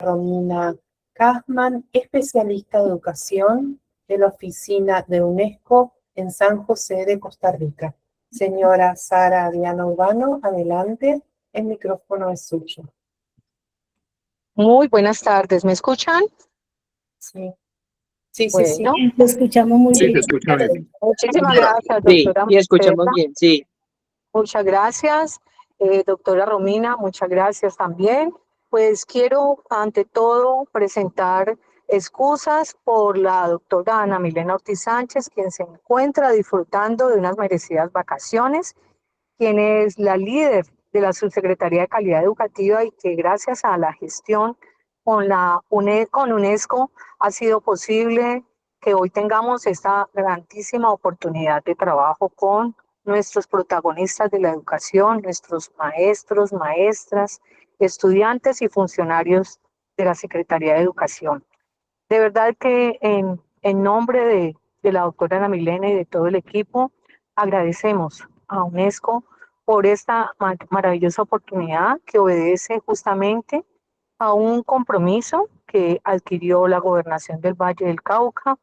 Romina Kazman, especialista de educación de la oficina de UNESCO en San José de Costa Rica. Señora Sara Diana Urbano, adelante, el micrófono es suyo. Muy buenas tardes, ¿me escuchan? Sí, sí, sí, sí. Bueno, Lo escuchamos muy Sí, bien. te escucho bien. muchísimas gracias, Sí, doctora y escuchamos Marcela. bien, sí. Muchas gracias, doctora Romina, muchas gracias también. Pues quiero, ante todo, presentar excusas por la doctora Ana Milena Ortiz Sánchez, quien se encuentra disfrutando de unas merecidas vacaciones, quien es la líder de la Subsecretaría de Calidad Educativa y que gracias a la gestión con UNESCO ha sido posible que hoy tengamos esta grandísima oportunidad de trabajo con nuestros protagonistas de la educación, nuestros maestros, maestras, estudiantes y funcionarios de la Secretaría de Educación. De verdad que en nombre de la doctora Ana Milena y de todo el equipo, agradecemos a UNESCO por esta maravillosa oportunidad que obedece justamente a un compromiso que adquirió la Gobernación del Valle del Cauca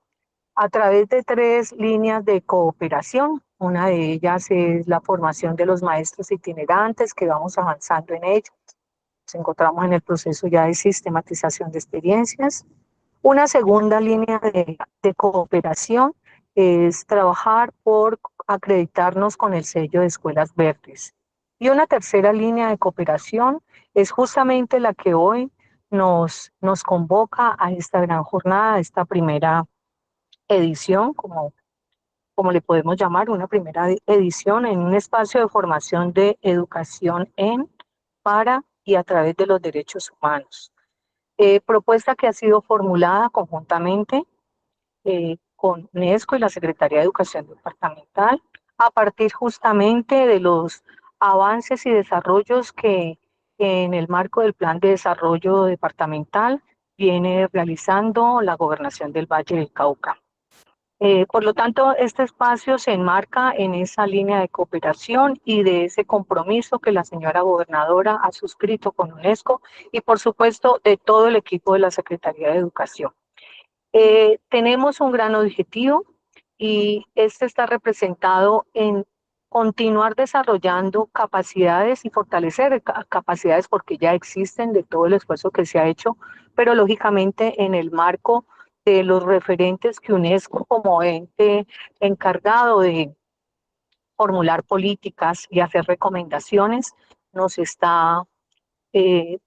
a través de 3 líneas de cooperación. Una de ellas es la formación de los maestros itinerantes, que vamos avanzando en ello. Nos encontramos en el proceso ya de sistematización de experiencias. Una segunda línea de cooperación es trabajar por acreditarnos con el sello de escuelas verdes. Y una tercera línea de cooperación es justamente la que hoy nos convoca a esta gran jornada, a esta primera edición, como le podemos llamar, una primera edición en un espacio de formación de educación en, para y a través de los derechos humanos. Propuesta que ha sido formulada conjuntamente con UNESCO y la Secretaría de Educación Departamental a partir justamente de los avances y desarrollos que en el marco del Plan de Desarrollo Departamental viene realizando la Gobernación del Valle del Cauca. Por lo tanto, este espacio se enmarca en esa línea de cooperación y de ese compromiso que la señora gobernadora ha suscrito con UNESCO y, por supuesto, de todo el equipo de la Secretaría de Educación. Tenemos un gran objetivo y este está representado en continuar desarrollando capacidades y fortalecer capacidades porque ya existen de todo el esfuerzo que se ha hecho, pero lógicamente en el marco de los referentes que UNESCO como ente encargado de formular políticas y hacer recomendaciones nos está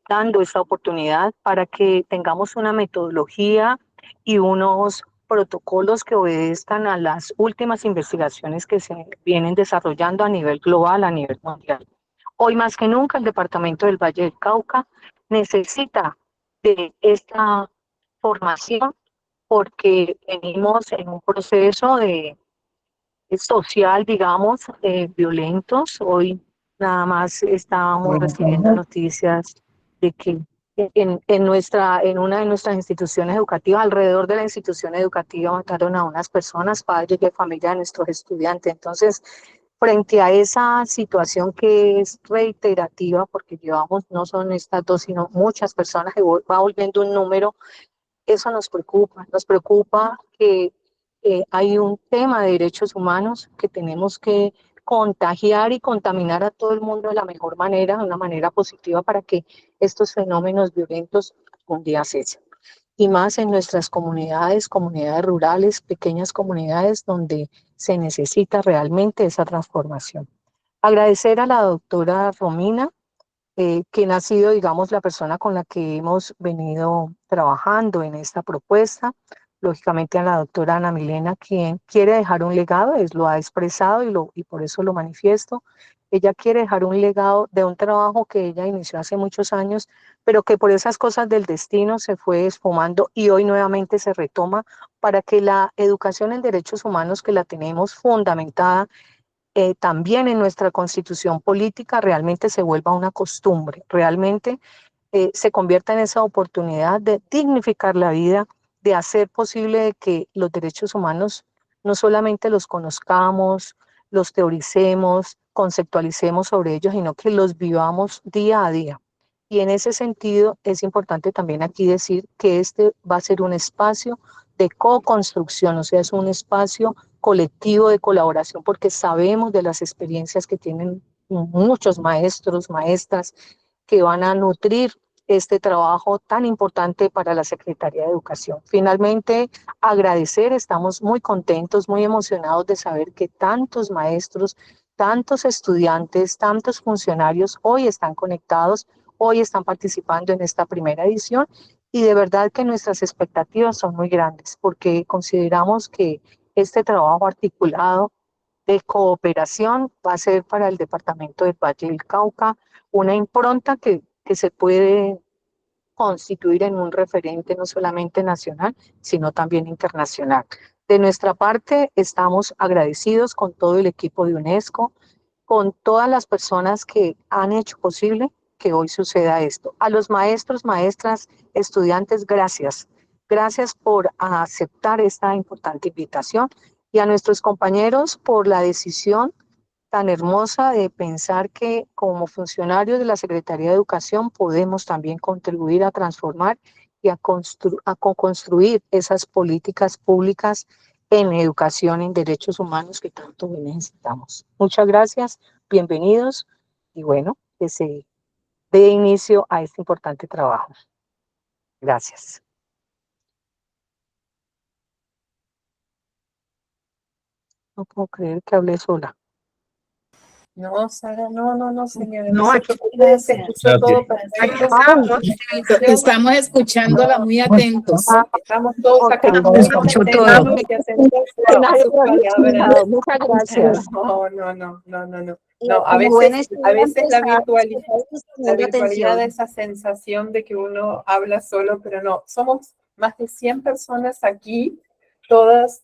dando esta oportunidad para que tengamos una metodología y unos protocolos que obedezcan a las últimas investigaciones que se vienen desarrollando a nivel global, a nivel mundial. Hoy más que nunca el departamento del Valle del Cauca necesita de esta formación porque venimos en un proceso de social, digamos, violentos. Hoy nada más estábamos recibiendo noticias de que en una de nuestras instituciones educativas, alrededor de la institución educativa, mataron a unas personas, padres de familia de nuestros estudiantes. Entonces, frente a esa situación que es reiterativa, porque llevamos, no son estas dos, sino muchas personas, que va volviendo un número, eso nos preocupa que hay un tema de derechos humanos que tenemos que contagiar y contaminar a todo el mundo de la mejor manera, de una manera positiva para que estos fenómenos violentos algún día cesen. Y más en nuestras comunidades, comunidades rurales, pequeñas comunidades donde se necesita realmente esa transformación. Agradecer a la doctora Romina, quien ha sido, digamos, la persona con la que hemos venido trabajando en esta propuesta. Lógicamente a la doctora Ana Milena, quien quiere dejar un legado, lo ha expresado y por eso lo manifiesto. Ella quiere dejar un legado de un trabajo que ella inició hace muchos años, pero que por esas cosas del destino se fue esfumando y hoy nuevamente se retoma para que la educación en derechos humanos que la tenemos fundamentada también en nuestra constitución política realmente se vuelva una costumbre, realmente se convierta en esa oportunidad de dignificar la vida, de hacer posible que los derechos humanos no solamente los conozcamos, los teoricemos, conceptualicemos sobre ellos, sino que los vivamos día a día. Y en ese sentido es importante también aquí decir que este va a ser un espacio de co-construcción, o sea, es un espacio colectivo de colaboración porque sabemos de las experiencias que tienen muchos maestros, maestras que van a nutrir este trabajo tan importante para la Secretaría de Educación. Finalmente, agradecer, estamos muy contentos, muy emocionados de saber que tantos maestros, tantos estudiantes, tantos funcionarios hoy están conectados, hoy están participando en esta primera edición y de verdad que nuestras expectativas son muy grandes porque consideramos que este trabajo articulado de cooperación va a ser para el departamento del Valle del Cauca una impronta que se puede constituir en un referente no solamente nacional, sino también internacional. De nuestra parte, estamos agradecidos con todo el equipo de UNESCO, con todas las personas que han hecho posible que hoy suceda esto. A los maestros, maestras, estudiantes, gracias. Gracias por aceptar esta importante invitación y a nuestros compañeros por la decisión tan hermosa de pensar que como funcionarios de la Secretaría de Educación podemos también contribuir a transformar y a construir esas políticas públicas en educación, en derechos humanos que tanto necesitamos. Muchas gracias, bienvenidos y bueno, que se dé inicio a este importante trabajo. Gracias. No puedo creer que hablé sola. No, Sara, no, señora, No, no se aquí preocupe, se escuchó todo perfecto. estamos escuchándola muy atentos. Estamos todos Ok, acá Lo muy escucho todo. atentos y atentos que a nadie sus lo había palabras. escuchado. Muchas gracias. No. Y No, a como buen veces estudiante, sabes que estamos la poniendo virtualidad da atención. esa sensación de que uno habla solo, pero no, somos más de 100 personas aquí, todos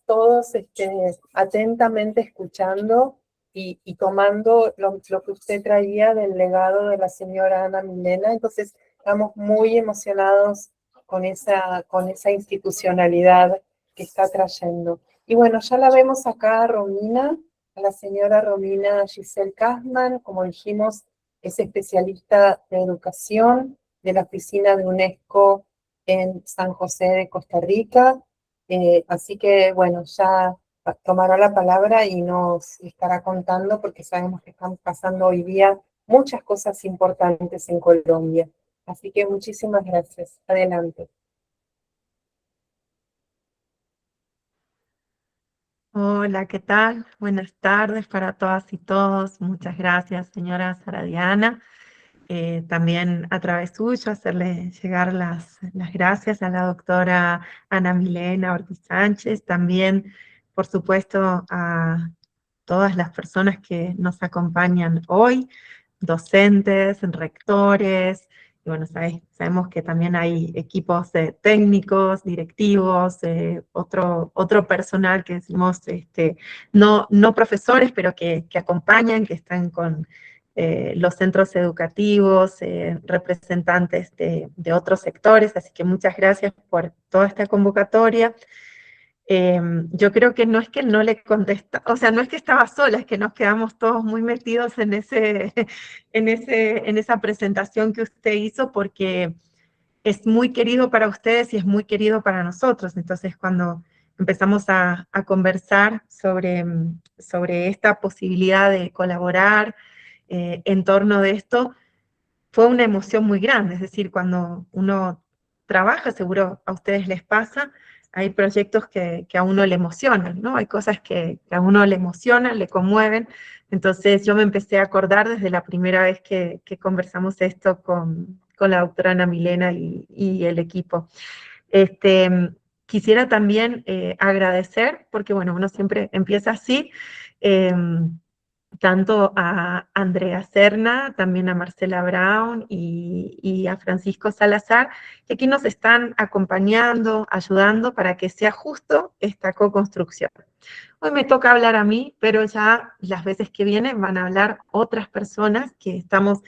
atentamente escuchando y tomando lo que usted traía del legado de la señora Ana Milena. Entonces, estamos muy emocionados con esa institucionalidad que está trayendo. Y bueno, ya la vemos acá, Romina, a la señora Romina Giselle Kasman, como dijimos, es especialista de educación de la oficina de UNESCO en San José de Costa Rica. Así que, bueno, ya tomará la palabra y nos estará contando porque sabemos que están pasando hoy día muchas cosas importantes en Colombia. Así que muchísimas gracias. Adelante. Hola, ¿qué tal? Buenas tardes para todas y todos. Muchas gracias, señora Sara Diana. También a través suyo hacerle llegar las gracias a la doctora Ana Milena Ortiz Sánchez, también, por supuesto, a todas las personas que nos acompañan hoy, docentes, rectores, y bueno, sabemos que también hay equipos técnicos, directivos, otro personal que decimos, no profesores, pero que acompañan, que están con los centros educativos, representantes de otros sectores, así que muchas gracias por toda esta convocatoria. Yo creo que no es que no le contesta, o sea, no es que estaba sola, es que nos quedamos todos muy metidos en en esa presentación que usted hizo, porque es muy querido para ustedes y es muy querido para nosotros. Entonces, cuando empezamos a conversar sobre esta posibilidad de colaborar en torno de esto, fue una emoción muy grande. Es decir, cuando uno trabaja, seguro a ustedes les pasa, hay proyectos que a uno le emocionan, ¿no? Hay cosas que a uno le emocionan, le conmueven. Entonces yo me empecé a acordar desde la primera vez que conversamos esto con la doctora Ana Milena y el equipo. Este, Quisiera también agradecer, porque bueno, uno siempre empieza así, tanto a Andrea Serna, también a Marcela Brown y a Francisco Salazar, que aquí nos están acompañando, ayudando para que sea justo esta co-construcción. Hoy me toca hablar a mí, pero ya las veces que vienen van a hablar otras personas que estamos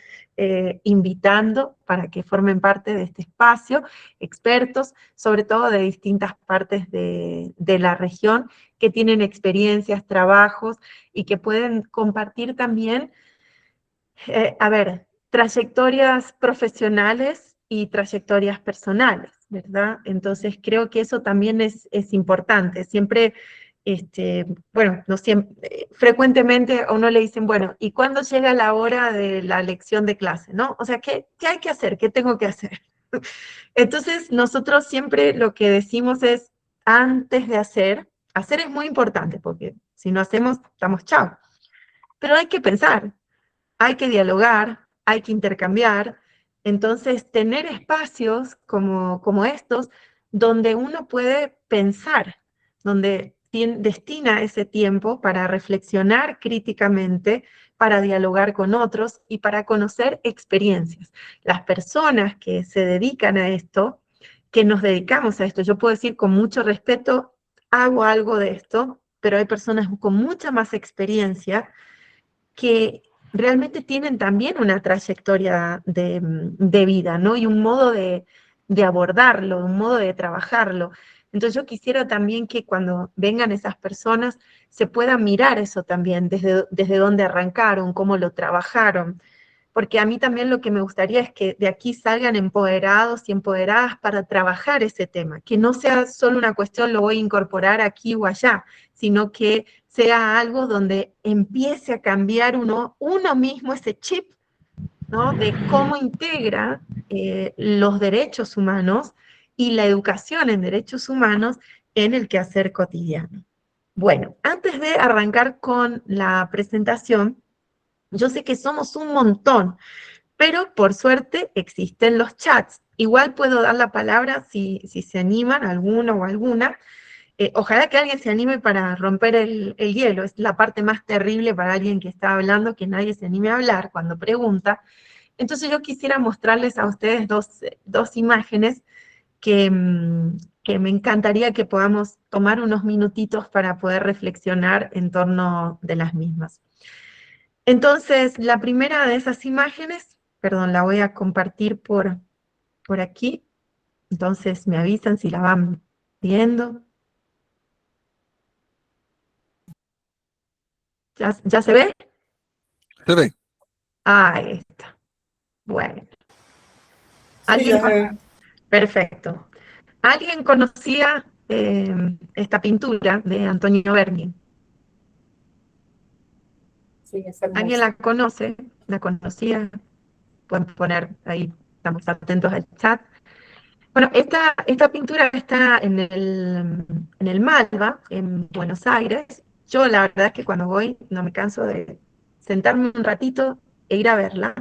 invitando para que formen parte de este espacio, expertos, sobre todo de distintas partes de la región, que tienen experiencias, trabajos y que pueden compartir también. A ver, trayectorias profesionales y trayectorias personales, ¿verdad? Entonces creo que eso también es importante. Siempre, bueno, no siempre, frecuentemente a uno le dicen, bueno, ¿y cuándo llega la hora de la lección de clase, no? O sea, ¿qué hay que hacer? ¿Qué tengo que hacer? Entonces, nosotros siempre lo que decimos es, antes de hacer es muy importante, porque si no hacemos, estamos chao. Pero hay que pensar, hay que dialogar, hay que intercambiar. Entonces, tener espacios como estos, donde uno puede pensar, donde destina ese tiempo para reflexionar críticamente, para dialogar con otros y para conocer experiencias. Las personas que se dedican a esto, que nos dedicamos a esto, yo puedo decir con mucho respeto, hago algo de esto, pero hay personas con mucha más experiencia que realmente tienen también una trayectoria de vida, ¿no? Y un modo de abordarlo, un modo de trabajarlo. Entonces yo quisiera también que cuando vengan esas personas se pueda mirar eso también, desde dónde arrancaron, cómo lo trabajaron, porque a mí también lo que me gustaría es que de aquí salgan empoderados y empoderadas para trabajar ese tema, que no sea solo una cuestión, lo voy a incorporar aquí o allá, sino que sea algo donde empiece a cambiar uno mismo ese chip, ¿no? De cómo integra los derechos humanos y la educación en derechos humanos en el quehacer cotidiano. Bueno, antes de arrancar con la presentación, yo sé que somos un montón, pero por suerte existen los chats. Igual puedo dar la palabra si se animan, alguno o alguna. Ojalá que alguien se anime para romper el hielo. Es la parte más terrible para alguien que está hablando, que nadie se anime a hablar cuando pregunta. Entonces yo quisiera mostrarles a ustedes dos imágenes que me encantaría que podamos tomar unos minutitos para poder reflexionar en torno de las mismas. Entonces, la primera de esas imágenes, perdón, la voy a compartir por aquí. Entonces, me avisan si la van viendo. ¿Ya se ve? Se ve. Ahí está. Bueno. Perfecto. ¿Alguien conocía esta pintura de Antonio Berni? Sí, es ¿Alguien hermoso. la conoce? ¿La conocía? Pueden poner ahí, estamos atentos al chat. Bueno, esta pintura está en el Malva, en Buenos Aires. Yo la verdad es que cuando voy no me canso de sentarme un ratito e ir a verla.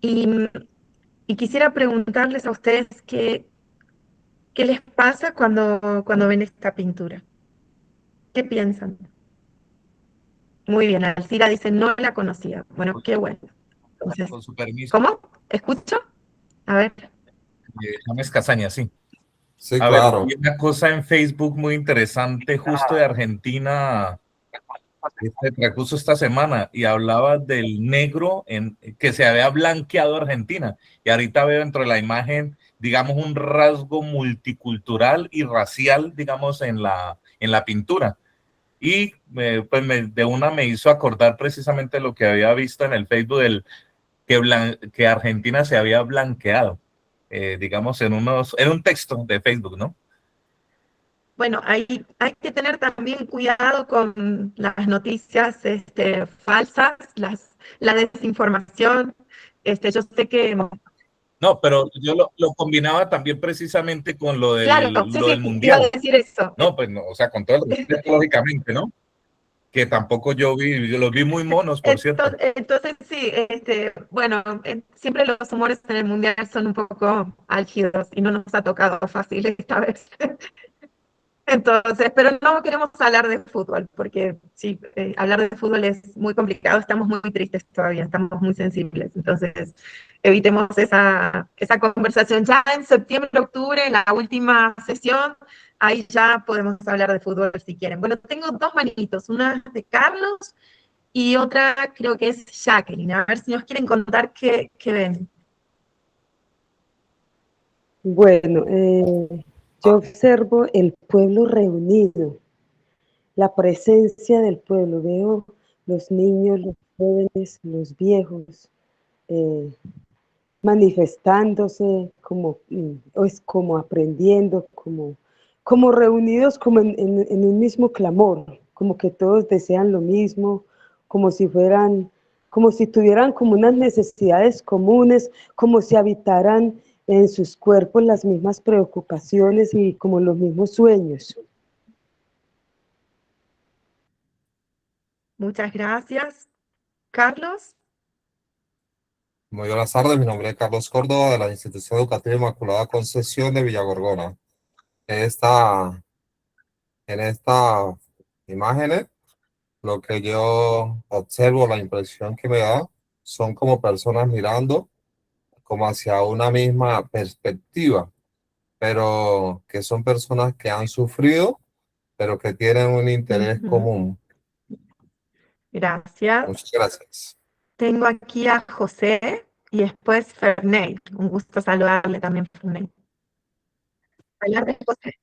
Y quisiera preguntarles a ustedes qué les pasa cuando ven esta pintura. ¿Qué piensan? Muy bien, Alcira dice, no la conocía. Bueno, qué bueno. Entonces, Con su permiso. ¿cómo? ¿Escucho? A ver. James Casaña, sí. Sí, A ver, claro. vi una cosa en Facebook muy interesante, justo de Argentina, transcurso esta semana, y hablaba del negro que se había blanqueado Argentina. Y ahorita veo dentro de la imagen, digamos, un rasgo multicultural y racial, digamos, en la pintura. Y pues de una me hizo acordar precisamente lo que había visto en el Facebook que Argentina se había blanqueado, digamos, en un texto de Facebook, ¿no? Bueno, hay que tener también cuidado con las noticias falsas, la desinformación. Yo sé que... No, pero yo lo combinaba también precisamente con lo Claro, sí, del iba a mundial. decir eso. No, pues no, o sea, con todo el respeto, lógicamente, ¿no? Que tampoco yo los vi muy monos, por cierto. Entonces sí, bueno, siempre los humores en el mundial son un poco álgidos y no nos ha tocado fácil esta vez. Entonces, pero no queremos hablar de fútbol, porque sí, hablar de fútbol es muy complicado, estamos muy tristes todavía, estamos muy sensibles, entonces evitemos esa conversación. Ya en septiembre, octubre, en la última sesión, ahí ya podemos hablar de fútbol si quieren. Bueno, tengo dos manitos, una de Carlos y otra creo que es Jacqueline, a ver si nos quieren contar qué ven. Bueno, yo observo el pueblo reunido, la presencia del pueblo. Veo los niños, jóvenes, los viejos, eh, manifestándose, como aprendiendo, como reunidos como en un mismo clamor, como que todos desean lo mismo, como si tuvieran como unas necesidades comunes, como si habitaran en sus cuerpos las mismas preocupaciones y como los mismos sueños. Muchas gracias. Carlos. Muy buenas tardes, mi nombre es Carlos Córdoba de la Institución Educativa Inmaculada Concepción de Villagorgona. En esta imágenes, lo que yo observo, la impresión que me da, son como personas mirando como hacia una misma perspectiva, pero que son personas que han sufrido, pero que tienen un interés común. Gracias. Muchas gracias. Tengo aquí a José y después Ferney. Un gusto saludarle también, Ferney. Adelante, José.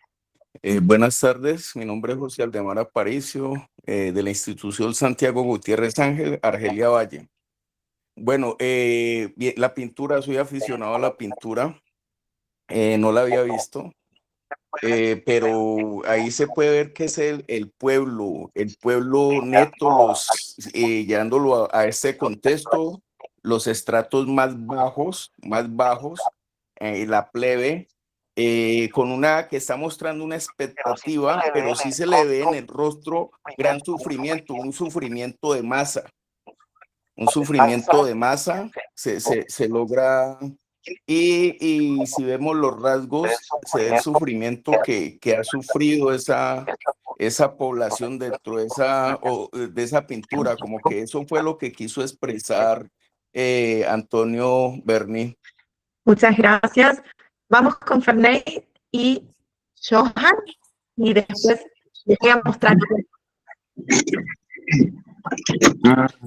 Buenas tardes, mi nombre es José Aldemar Aparicio, de la institución Santiago Gutiérrez Ángel, Argelia Valle. Bueno, la pintura, soy aficionado a la pintura, no la había visto, pero ahí se puede ver que es el pueblo neto, llevándolo a este contexto, los estratos más bajos, la plebe, con una que está mostrando una expectativa, pero sí se le ve en el rostro gran sufrimiento, un sufrimiento de masa. Se logra, y si vemos los rasgos, se ve el sufrimiento que ha sufrido esa población dentro de esa pintura, como que eso fue lo que quiso expresar Antonio Berni. Muchas gracias. Vamos con Ferney y Johan, y después les voy a mostrar.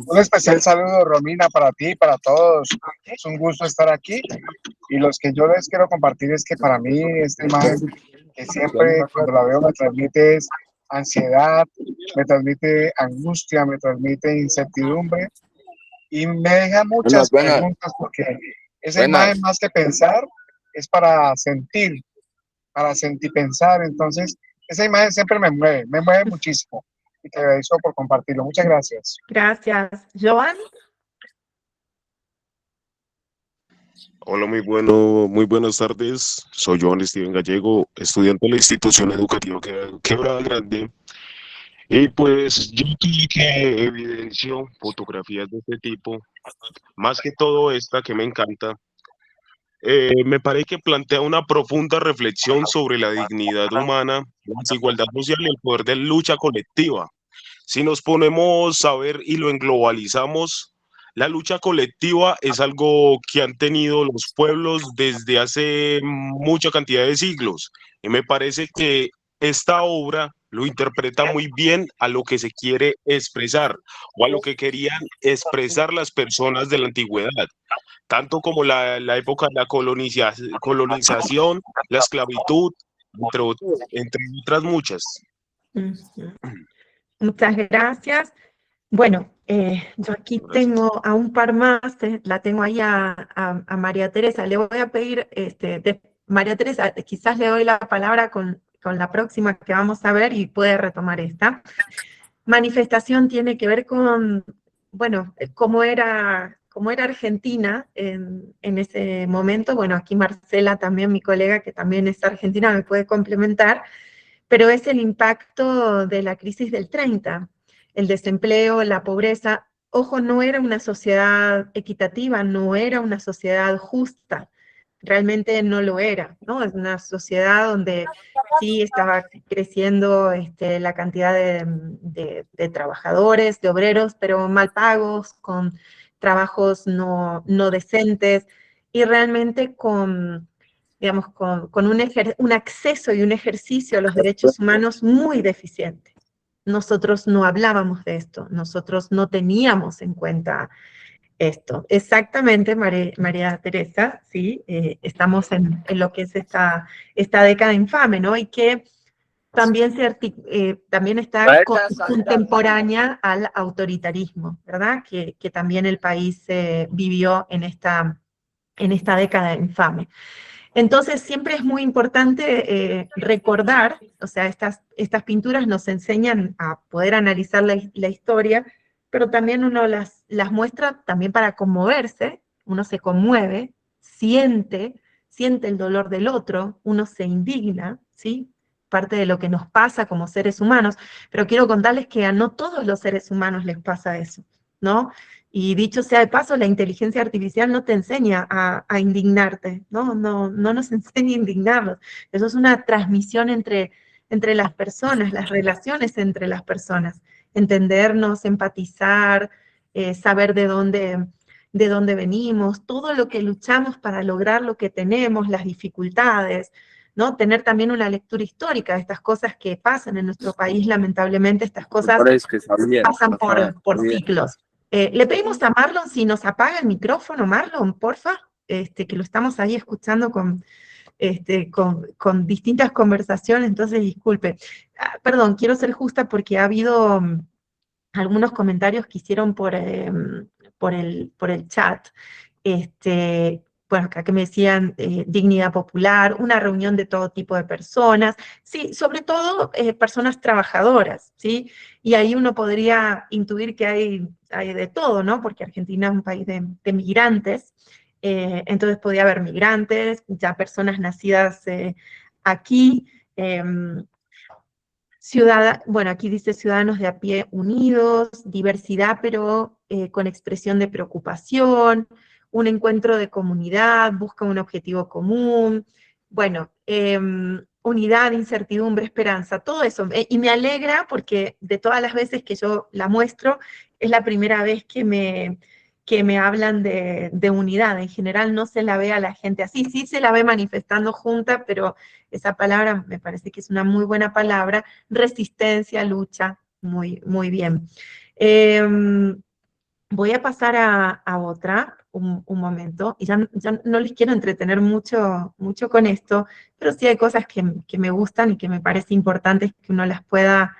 Un especial saludo, Romina, para ti y para todos. Es un gusto estar aquí. Y los que yo les quiero compartir es que para mí esta imagen, que siempre cuando la veo me transmite ansiedad, me transmite angustia, me transmite incertidumbre y me deja muchas preguntas, porque esa imagen, más que pensar, es para sentir, pensar. Entonces, esa imagen siempre me mueve muchísimo. Y te agradezco por compartirlo. Muchas gracias. Gracias. Joan. Hola, muy buenas tardes. Soy Joan Steven Gallego, estudiante de la institución educativa Quebrada Grande. Y pues yo aquí que evidencio fotografías de este tipo, más que todo esta que me encanta, me parece que plantea una profunda reflexión sobre la dignidad humana, la desigualdad social y el poder de lucha colectiva. Si nos ponemos a ver y lo englobalizamos, la lucha colectiva es algo que han tenido los pueblos desde hace mucha cantidad de siglos. Y me parece que esta obra lo interpreta muy bien a lo que se quiere expresar o a lo que querían expresar las personas de la antigüedad, tanto como la época de la colonización, la esclavitud, entre otras muchas. Muchas gracias. Bueno, yo aquí tengo a un par más, la tengo ahí a María Teresa. Le voy a pedir, María Teresa, quizás le doy la palabra con la próxima que vamos a ver y puede retomar esta. Manifestación tiene que ver con, bueno, cómo era Argentina en ese momento. Bueno, aquí Marcela también, mi colega que también es argentina, me puede complementar, pero es el impacto de la crisis del 30, el desempleo, la pobreza. Ojo, no era una sociedad equitativa, no era una sociedad justa, realmente no lo era, ¿no? Es una sociedad donde sí estaba creciendo la cantidad de trabajadores, de obreros, pero mal pagos, con trabajos no decentes, y realmente con, digamos, con un acceso y un ejercicio a los derechos humanos muy deficiente. Nosotros no hablábamos de esto, nosotros no teníamos en cuenta esto. Exactamente, María Teresa, sí, estamos en lo que es esta década infame, ¿no? Y que también, también está contemporánea al autoritarismo, ¿verdad? Que también el país vivió en esta década infame. Entonces siempre es muy importante recordar, o sea, estas pinturas nos enseñan a poder analizar la historia, pero también uno las muestra también para conmoverse, uno se conmueve, siente el dolor del otro, uno se indigna, ¿sí? Parte de lo que nos pasa como seres humanos, pero quiero contarles que a no todos los seres humanos les pasa eso, ¿no? Y dicho sea de paso, la inteligencia artificial no te enseña a indignarte, ¿no? No nos enseña a indignarnos. Eso es una transmisión entre las personas, las relaciones entre las personas. Entendernos, empatizar, saber de dónde venimos, todo lo que luchamos para lograr lo que tenemos, las dificultades, ¿no? Tener también una lectura histórica de estas cosas que pasan en nuestro país, lamentablemente estas cosas pasan por ciclos. Le pedimos a Marlon si nos apaga el micrófono, Marlon, porfa, que lo estamos ahí escuchando con distintas conversaciones, entonces disculpe. Perdón, quiero ser justa porque ha habido algunos comentarios que hicieron por el chat, bueno, acá que me decían dignidad popular, una reunión de todo tipo de personas, sí, sobre todo personas trabajadoras, ¿sí? Y ahí uno podría intuir que hay de todo, ¿no? Porque Argentina es un país de migrantes, entonces podría haber migrantes, ya personas nacidas aquí, bueno, aquí dice ciudadanos de a pie unidos, diversidad pero con expresión de preocupación, un encuentro de comunidad, busca un objetivo común, bueno, unidad, incertidumbre, esperanza, todo eso. Y me alegra porque de todas las veces que yo la muestro, es la primera vez que me hablan de unidad. En general no se la ve a la gente así, sí se la ve manifestando junta, pero esa palabra me parece que es una muy buena palabra, resistencia, lucha, muy, muy bien. Voy a pasar a otra, un momento, y ya no les quiero entretener mucho con esto, pero sí hay cosas que me gustan y que me parece importante que uno las pueda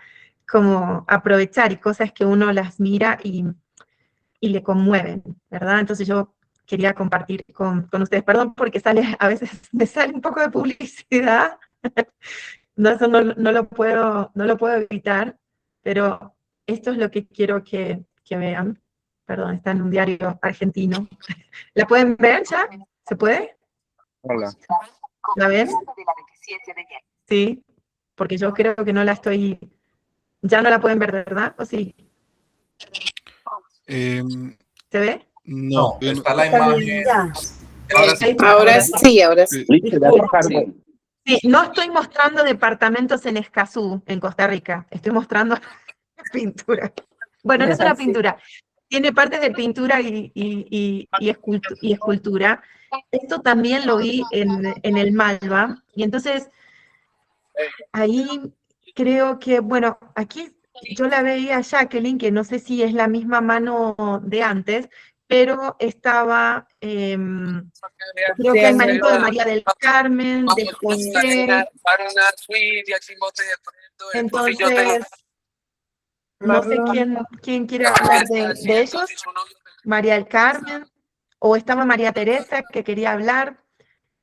como aprovechar, y cosas que uno las mira y le conmueven, ¿verdad? Entonces yo quería compartir con ustedes, perdón porque a veces me sale un poco de publicidad, no, eso no lo puedo evitar, pero esto es lo que quiero que vean. Perdón, está en un diario argentino. ¿La pueden ver ya? ¿Se puede? Hola. ¿La ven? Sí, porque yo creo que ya no la pueden ver, ¿verdad? ¿O sí? ¿Se ve? No, está la imagen. Ahora sí, ahora sí. Sí, no estoy mostrando departamentos en Escazú, en Costa Rica. Estoy mostrando pintura. Bueno, no es una pintura. Tiene partes de pintura y escultura. Esto también lo vi en el Malva. Y entonces, ahí creo que, bueno, aquí yo la veía a Jacqueline, que no sé si es la misma mano de antes, pero estaba, creo que hay manito de María del Carmen, de José. Entonces, no sé quién quiere hablar de ellos, María del Carmen, o estaba María Teresa que quería hablar.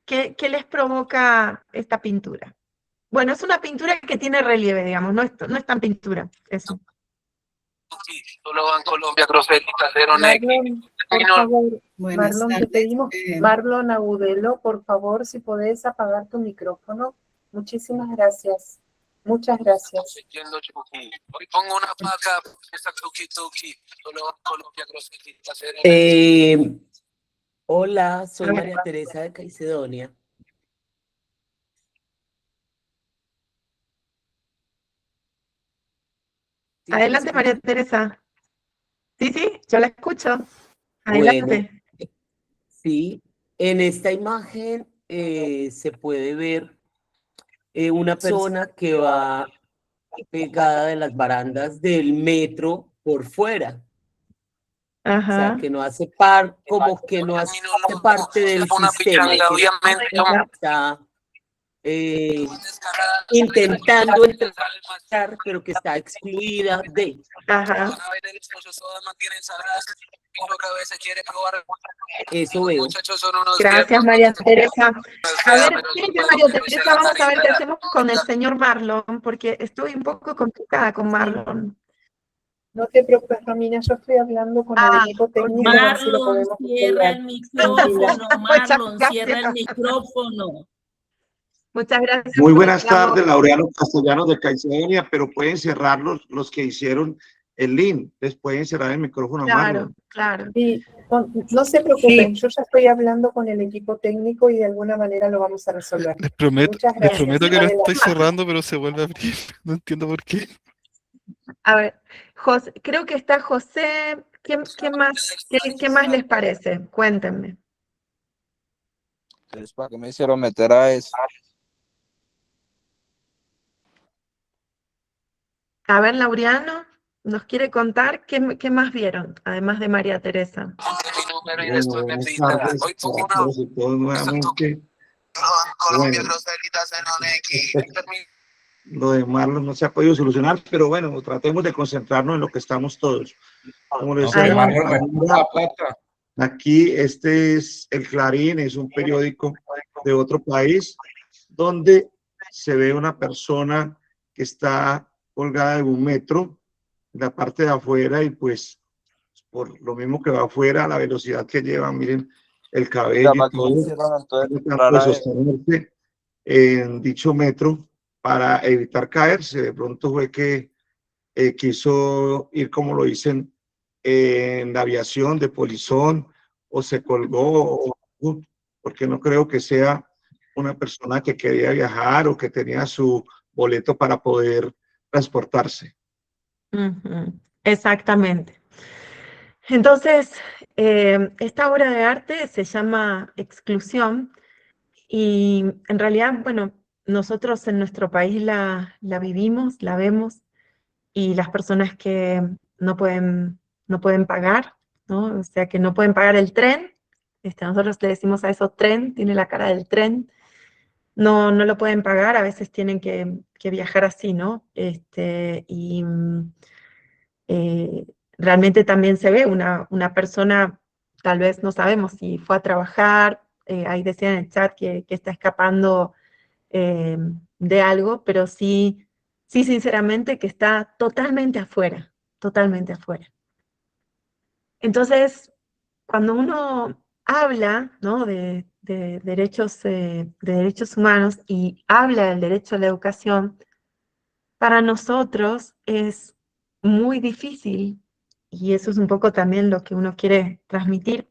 ¿Qué les provoca esta pintura? Bueno, es una pintura que tiene relieve, digamos, no es tan pintura, eso. Marlon, por favor, Buenas Marlon, te tardes. pedimos, Marlon Agudelo, por favor, si podés apagar tu micrófono. Muchísimas gracias. Muchas gracias. Hola, soy María Teresa de Caicedonia. Adelante, María Teresa. Sí, yo la escucho. Adelante. Bueno, sí, en esta imagen se puede ver una persona que va pegada de las barandas del metro por fuera. Ajá. O sea, que no hace como que no hace parte del sistema. Está intentando entrar, pero que está excluida de. Ajá. Eso veo. Gracias, María Teresa. A ver, María Teresa, vamos a ver qué hacemos con el señor Marlon, porque estoy un poco complicada con Marlon. No te preocupes, Romina, yo estoy hablando con el equipo técnico, así lo Marlon, podemos cierra el micrófono, Marlon, Muchas cierra el micrófono. Muchas gracias. Muy por buenas el amor. tardes, Laureano Castellanos de Caicedonia, pero pueden cerrar los que hicieron el link, les pueden cerrar el micrófono a Claro, Marlon. claro. Sí, no se preocupen, yo ya estoy hablando con el equipo técnico y de alguna manera lo vamos a resolver. Muchas Les gracias. prometo que lo Adelante. estoy cerrando, pero se vuelve a abrir. No entiendo por qué. A ver, creo que está José. ¿Qué más les parece? Cuéntenme. ¿Para qué me hicieron meter a eso? A ver, Laureano, ¿nos quiere contar qué más vieron, además de María Teresa? Bueno, buenas tardes para todos y todos nuevamente. Bueno, lo de Marlon no se ha podido solucionar, pero bueno, tratemos de concentrarnos en lo que estamos todos. Como les decía, aquí este es el Clarín, es un periódico de otro país donde se ve una persona que está colgada de un metro en la parte de afuera y pues por lo mismo que va afuera, a la velocidad que lleva, miren el cabello y todo, de sostenerse en dicho metro para evitar caerse. De pronto fue que quiso ir como lo dicen en la aviación de polizón o se colgó, porque no creo que sea una persona que quería viajar o que tenía su boleto para poder transportarse. Exactamente. Entonces, esta obra de arte se llama Exclusión y en realidad, bueno, nosotros en nuestro país la vivimos, la vemos y las personas que no pueden pagar, ¿no? O sea, que no pueden pagar el tren, nosotros le decimos a eso tren, tiene la cara del tren, no lo pueden pagar, a veces tienen que viajar así, ¿no? Y realmente también se ve una persona, tal vez no sabemos si fue a trabajar, ahí decía en el chat que está escapando de algo, pero sí, sinceramente, que está totalmente afuera, totalmente afuera. Entonces, cuando uno habla, ¿no? de derechos humanos y habla del derecho a la educación, para nosotros es muy difícil, y eso es un poco también lo que uno quiere transmitir,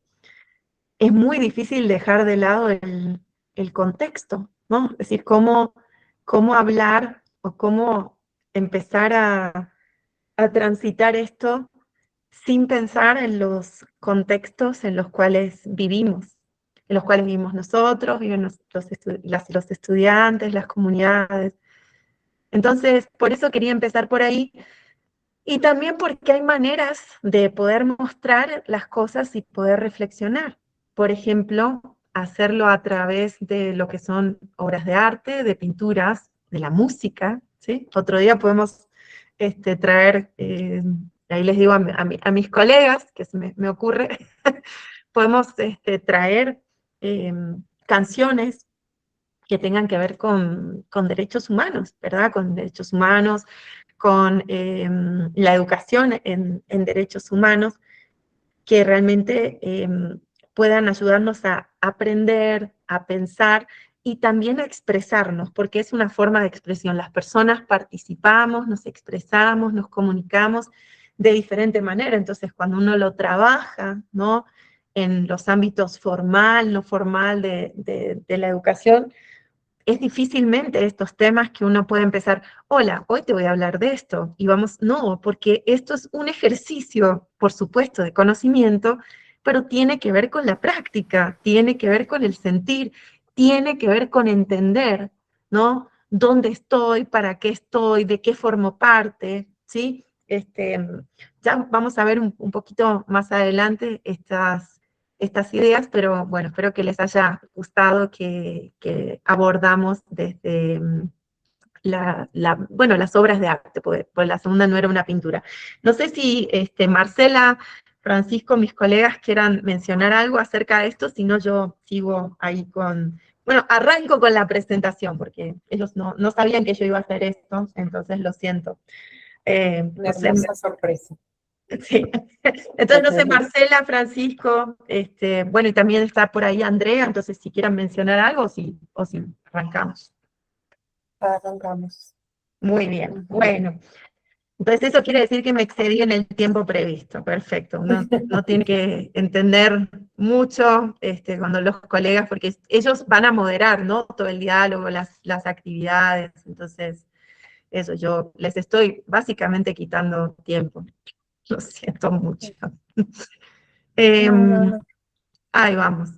es muy difícil dejar de lado el contexto, ¿no? Es decir, cómo hablar o cómo empezar a transitar esto sin pensar en los contextos en los cuales vivimos nosotros, viven los estudiantes, las comunidades. Entonces, por eso quería empezar por ahí, y también porque hay maneras de poder mostrar las cosas y poder reflexionar. Por ejemplo, hacerlo a través de lo que son obras de arte, de pinturas, de la música, ¿sí? Otro día podemos traer, ahí les digo a mis colegas, que se me ocurre, podemos traer canciones que tengan que ver con derechos humanos, ¿verdad? Con derechos humanos, con la educación en derechos humanos, que realmente puedan ayudarnos a aprender, a pensar y también a expresarnos, porque es una forma de expresión. Las personas participamos, nos expresamos, nos comunicamos de diferente manera. Entonces, cuando uno lo trabaja, ¿no? En los ámbitos formal, no formal de la educación, es difícilmente estos temas que uno puede empezar, hola, hoy te voy a hablar de esto, y vamos, no, porque esto es un ejercicio, por supuesto, de conocimiento, pero tiene que ver con la práctica, tiene que ver con el sentir, tiene que ver con entender, ¿no? ¿Dónde estoy? ¿Para qué estoy? ¿De qué formo parte? ¿Sí? Ya vamos a ver un poquito más adelante estas estas ideas, pero bueno, espero que les haya gustado que abordamos desde bueno, las obras de arte, pues la segunda no era una pintura. No sé si Marcela, Francisco, mis colegas quieran mencionar algo acerca de esto, si no yo sigo ahí con... Bueno, arranco con la presentación, porque ellos no sabían que yo iba a hacer esto, entonces lo siento. Una hermosa sorpresa. Sí. Entonces, no sé, Marcela, Francisco, bueno, y también está por ahí Andrea, entonces si quieran mencionar algo, o si arrancamos. Arrancamos. Muy bien, bueno. Entonces eso quiere decir que me excedí en el tiempo previsto, perfecto. Uno no tiene que entender mucho cuando los colegas, porque ellos van a moderar, ¿no? Todo el diálogo, las actividades, entonces eso, yo les estoy básicamente quitando tiempo. Lo siento mucho. Ahí vamos.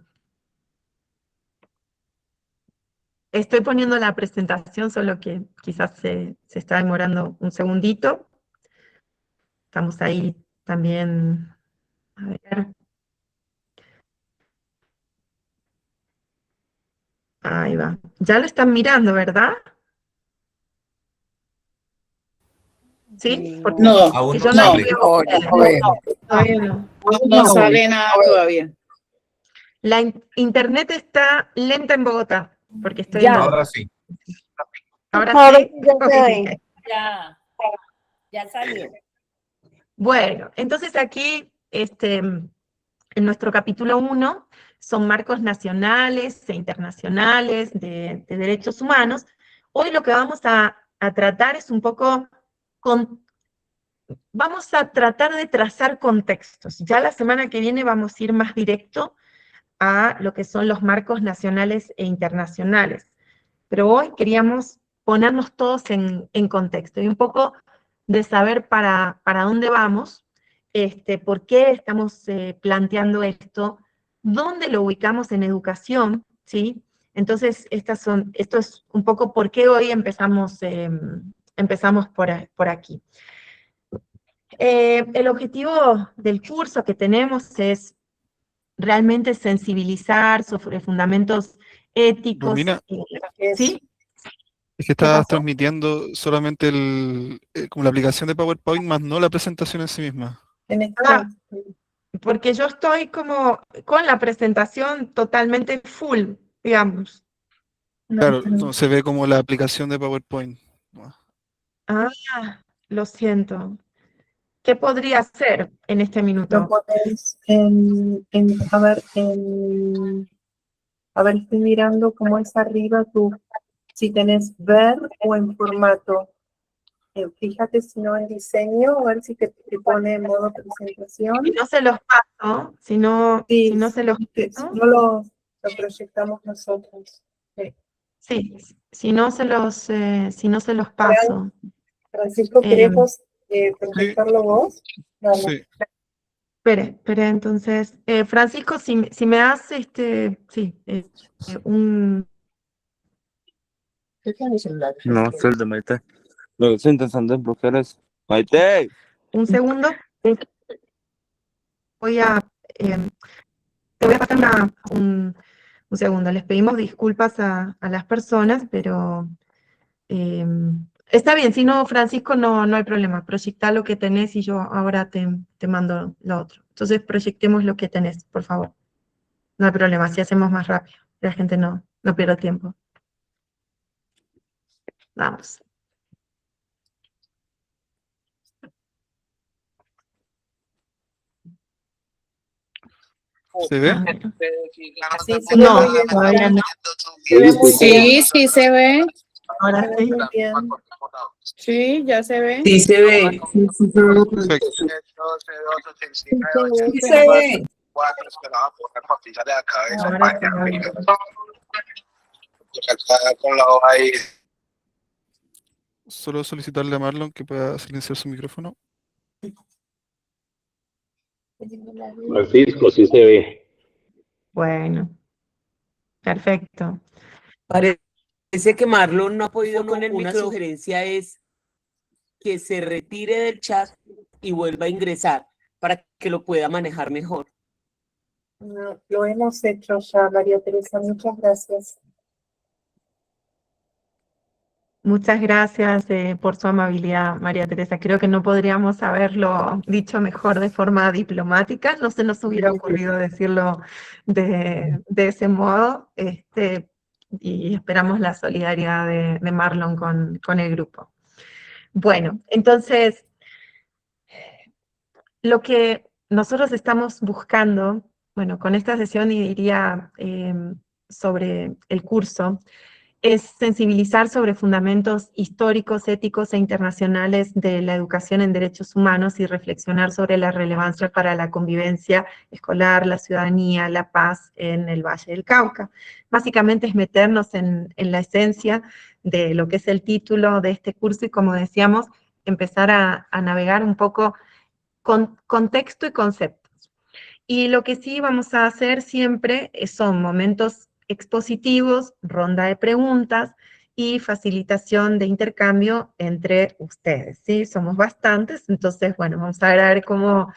Estoy poniendo la presentación, solo que quizás se está demorando un segundito. Estamos ahí también, a ver. Ahí va. Ya lo están mirando, ¿verdad? ¿Sí? Porque No, Aún yo no no sale. veo no, ustedes. todavía no sale nada todavía. La internet está lenta en Bogotá, porque estoy en Ya. Ahora sí. Ahora Ahora sí. sí ya se ve. Ok. Ya salió. Bueno, entonces aquí, en nuestro capítulo 1, son marcos nacionales e internacionales de derechos humanos. Hoy lo que vamos a tratar es un poco, vamos a tratar de trazar contextos. Ya la semana que viene vamos a ir más directo a lo que son los marcos nacionales e internacionales. Pero hoy queríamos ponernos todos en contexto y un poco de saber para dónde vamos, por qué estamos planteando esto, dónde lo ubicamos en educación, ¿sí? Entonces, esto es un poco por qué hoy empezamos por aquí. El objetivo del curso que tenemos es realmente sensibilizar sobre fundamentos éticos. Romina, ¿Sí? es que ¿Qué estás pasó? transmitiendo solamente como la aplicación de PowerPoint, más no la presentación en sí misma. Porque yo estoy como con la presentación totalmente full, digamos. Claro, no se ve como la aplicación de PowerPoint. Ah, lo siento. ¿Qué podría hacer en este Lo minuto? pones a ver, estoy mirando cómo es arriba tú, si tenés ver o en formato. Fíjate si no en diseño, a ver si te pone en modo presentación. Si no se los paso, si no se los paso. No lo proyectamos nosotros. Sí, si no se los paso. Francisco, ¿querés proyectarlo vos? Dale. Sí. Espere, entonces, Francisco, si me das, un... No, es el de Maite. Lo que estoy intentando desbloquear es Maite. Un segundo. Voy a... te voy a pasar un segundo. Les pedimos disculpas a las personas, pero... está bien, si no, Francisco, no hay problema. Proyecta lo que tenés y yo ahora te mando lo otro. Entonces, proyectemos lo que tenés, por favor. No hay problema, si hacemos más rápido. La gente no pierda tiempo. Vamos. ¿Se ve? Sí, se ve muy bien. Todavía no. Se ve muy bien. Sí se ve. Ahora Se ve sí. muy bien. Sí, ya se ve. Sí se ve. Perfecto. Sí se ve. Solo solicitarle a Marlon que pueda silenciar su micrófono. Francisco, sí se ve. Bueno, perfecto. Parece que Marlon no ha podido con el micrófono. Una sugerencia es que se retire del chat y vuelva a ingresar para que lo pueda manejar mejor. No, lo hemos hecho ya, María Teresa. Muchas gracias. Muchas gracias por su amabilidad, María Teresa. Creo que no podríamos haberlo dicho mejor de forma diplomática. No se nos hubiera ocurrido decirlo de ese modo. Y esperamos la solidaridad de Marlon con el grupo. Bueno, entonces, lo que nosotros estamos buscando, bueno, con esta sesión y diría sobre el curso, es sensibilizar sobre fundamentos históricos, éticos e internacionales de la educación en derechos humanos y reflexionar sobre la relevancia para la convivencia escolar, la ciudadanía, la paz en el Valle del Cauca. Básicamente es meternos en la esencia de lo que es el título de este curso y, como decíamos, empezar a navegar un poco con contexto y conceptos. Y lo que sí vamos a hacer siempre son momentos expositivos, ronda de preguntas y facilitación de intercambio entre ustedes, ¿sí? Somos bastantes, entonces, bueno, vamos a ver cómo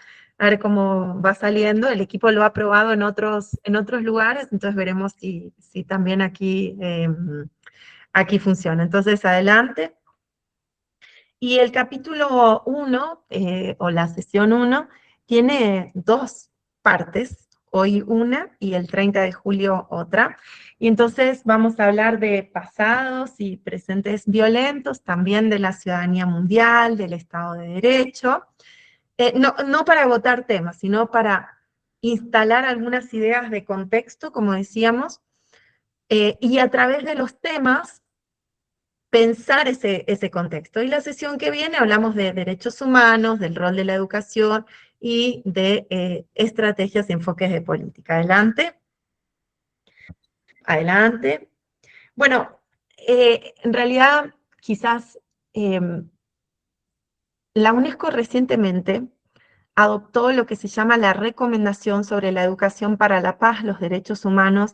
va saliendo. El equipo lo ha probado en otros lugares, entonces veremos si también aquí funciona. Entonces, adelante. Y el capítulo 1, o la sesión 1, tiene dos partes, hoy una y el 30 de julio otra. Y entonces vamos a hablar de pasados y presentes violentos, también de la ciudadanía mundial, del Estado de Derecho. No para agotar temas, sino para instalar algunas ideas de contexto, como decíamos, y a través de los temas pensar ese contexto. Y la sesión que viene hablamos de derechos humanos, del rol de la educación y de estrategias y enfoques de política. Adelante. Adelante. Bueno, en realidad quizás la UNESCO recientemente adoptó lo que se llama la Recomendación sobre la Educación para la Paz, los Derechos Humanos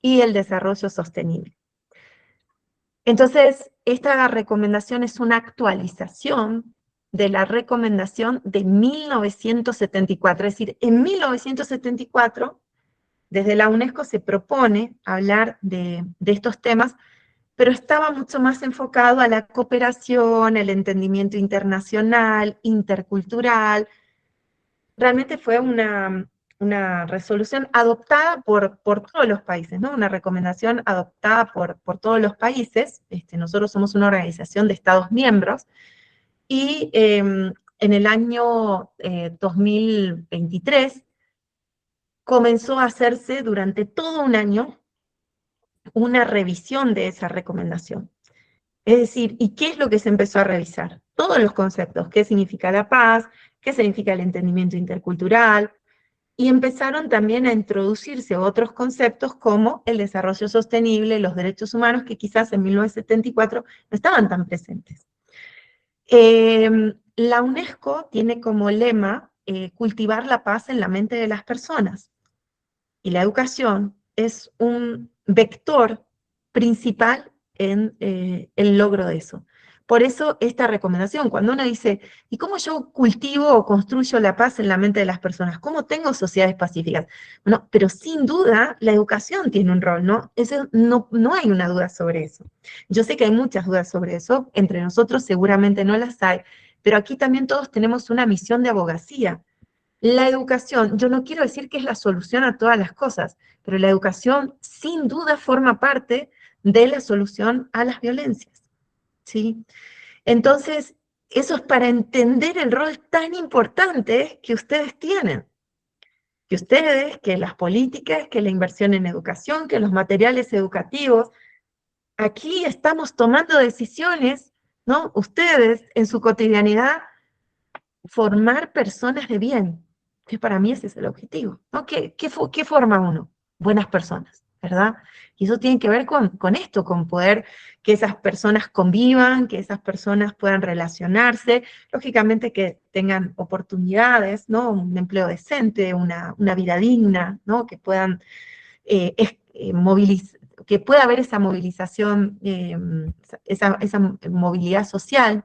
y el Desarrollo Sostenible. Entonces, esta recomendación es una actualización de la recomendación de 1974. Es decir, en 1974, desde la UNESCO se propone hablar de estos temas, pero estaba mucho más enfocado a la cooperación, el entendimiento internacional, intercultural. Realmente fue una resolución adoptada por todos los países, ¿no? Una recomendación adoptada por todos los países. Nosotros somos una organización de Estados miembros, y en el año 2023 comenzó a hacerse durante todo un año una revisión de esa recomendación. Es decir, ¿y qué es lo que se empezó a revisar? Todos los conceptos, qué significa la paz, qué significa el entendimiento intercultural, y empezaron también a introducirse otros conceptos como el desarrollo sostenible, los derechos humanos, que quizás en 1974 no estaban tan presentes. La UNESCO tiene como lema cultivar la paz en la mente de las personas, y la educación es un vector principal en el logro de eso. Por eso esta recomendación, cuando uno dice, ¿y cómo yo cultivo o construyo la paz en la mente de las personas? ¿Cómo tengo sociedades pacíficas? Bueno, pero sin duda la educación tiene un rol, ¿no? No hay una duda sobre eso. Yo sé que hay muchas dudas sobre eso, entre nosotros seguramente no las hay, pero aquí también todos tenemos una misión de abogacía. La educación, yo no quiero decir que es la solución a todas las cosas, pero la educación sin duda forma parte de la solución a las violencias, ¿sí? Entonces, eso es para entender el rol tan importante que ustedes tienen. Que las políticas, que la inversión en educación, que los materiales educativos. Aquí estamos tomando decisiones, ¿no? Ustedes, en su cotidianidad, formar personas de bien, que para mí ese es el objetivo, ¿no? ¿Qué forma uno? Buenas personas, ¿verdad? Y eso tiene que ver con esto, con poder que esas personas convivan, que esas personas puedan relacionarse, lógicamente que tengan oportunidades, ¿no? Un empleo decente, una vida digna, ¿no? Que puedan que pueda haber esa movilización, esa movilidad social.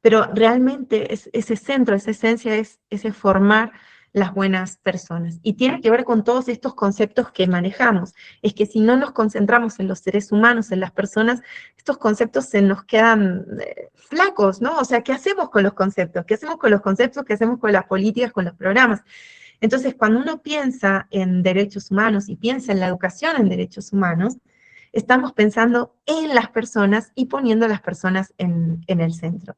Pero realmente ese centro, esa esencia es ese formar las buenas personas. Y tiene que ver con todos estos conceptos que manejamos. Es que si no nos concentramos en los seres humanos, en las personas, estos conceptos se nos quedan flacos, ¿no? O sea, ¿qué hacemos con los conceptos? ¿Qué hacemos con los conceptos? ¿Qué hacemos con las políticas, con los programas? Entonces, cuando uno piensa en derechos humanos y piensa en la educación en derechos humanos, estamos pensando en las personas y poniendo a las personas en el centro.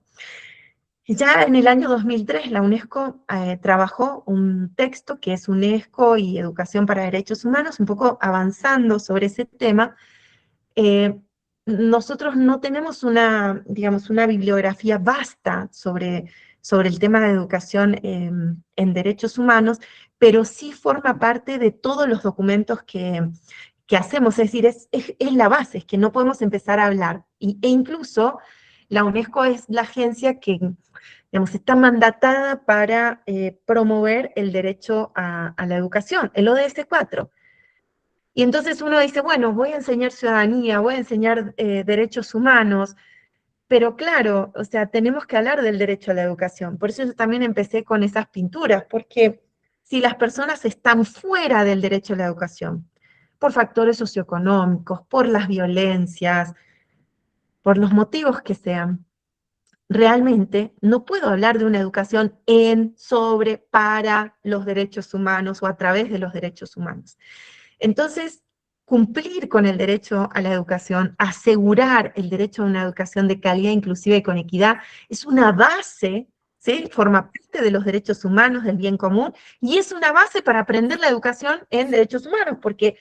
Ya en el año 2003 la UNESCO trabajó un texto que es UNESCO y Educación para Derechos Humanos, un poco avanzando sobre ese tema. Nosotros no tenemos una, digamos, una bibliografía vasta sobre el tema de educación en derechos humanos, pero sí forma parte de todos los documentos que hacemos, es decir, es la base, es que no podemos empezar a hablar. E incluso la UNESCO es la agencia que, digamos, está mandatada para promover el derecho a la educación, el ODS 4. Y entonces uno dice, bueno, voy a enseñar ciudadanía, voy a enseñar derechos humanos, pero claro, o sea, tenemos que hablar del derecho a la educación. Por eso yo también empecé con esas pinturas, porque si las personas están fuera del derecho a la educación, por factores socioeconómicos, por las violencias, por los motivos que sean, realmente no puedo hablar de una educación sobre, para los derechos humanos o a través de los derechos humanos. Entonces, cumplir con el derecho a la educación, asegurar el derecho a una educación de calidad inclusiva y con equidad, es una base, ¿sí? Forma parte de los derechos humanos, del bien común, y es una base para aprender la educación en derechos humanos, porque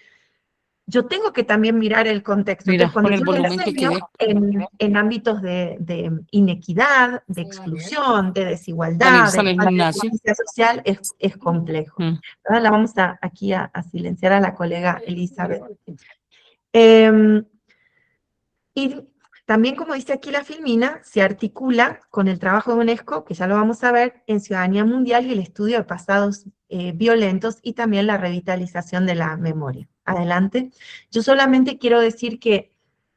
yo tengo que también mirar el contexto. Mira, Entonces, cuando con el yo lo volumen que enseño quede. en ámbitos de inequidad, de exclusión, de desigualdad, Daniel de sale al falta de gimnasio. justicia social, es complejo. Ahora la vamos aquí a silenciar a la colega Elizabeth. Y también, como dice aquí la Filmina, se articula con el trabajo de UNESCO, que ya lo vamos a ver, en Ciudadanía Mundial y el estudio de pasados violentos y también la revitalización de la memoria. Adelante. Yo solamente quiero decir que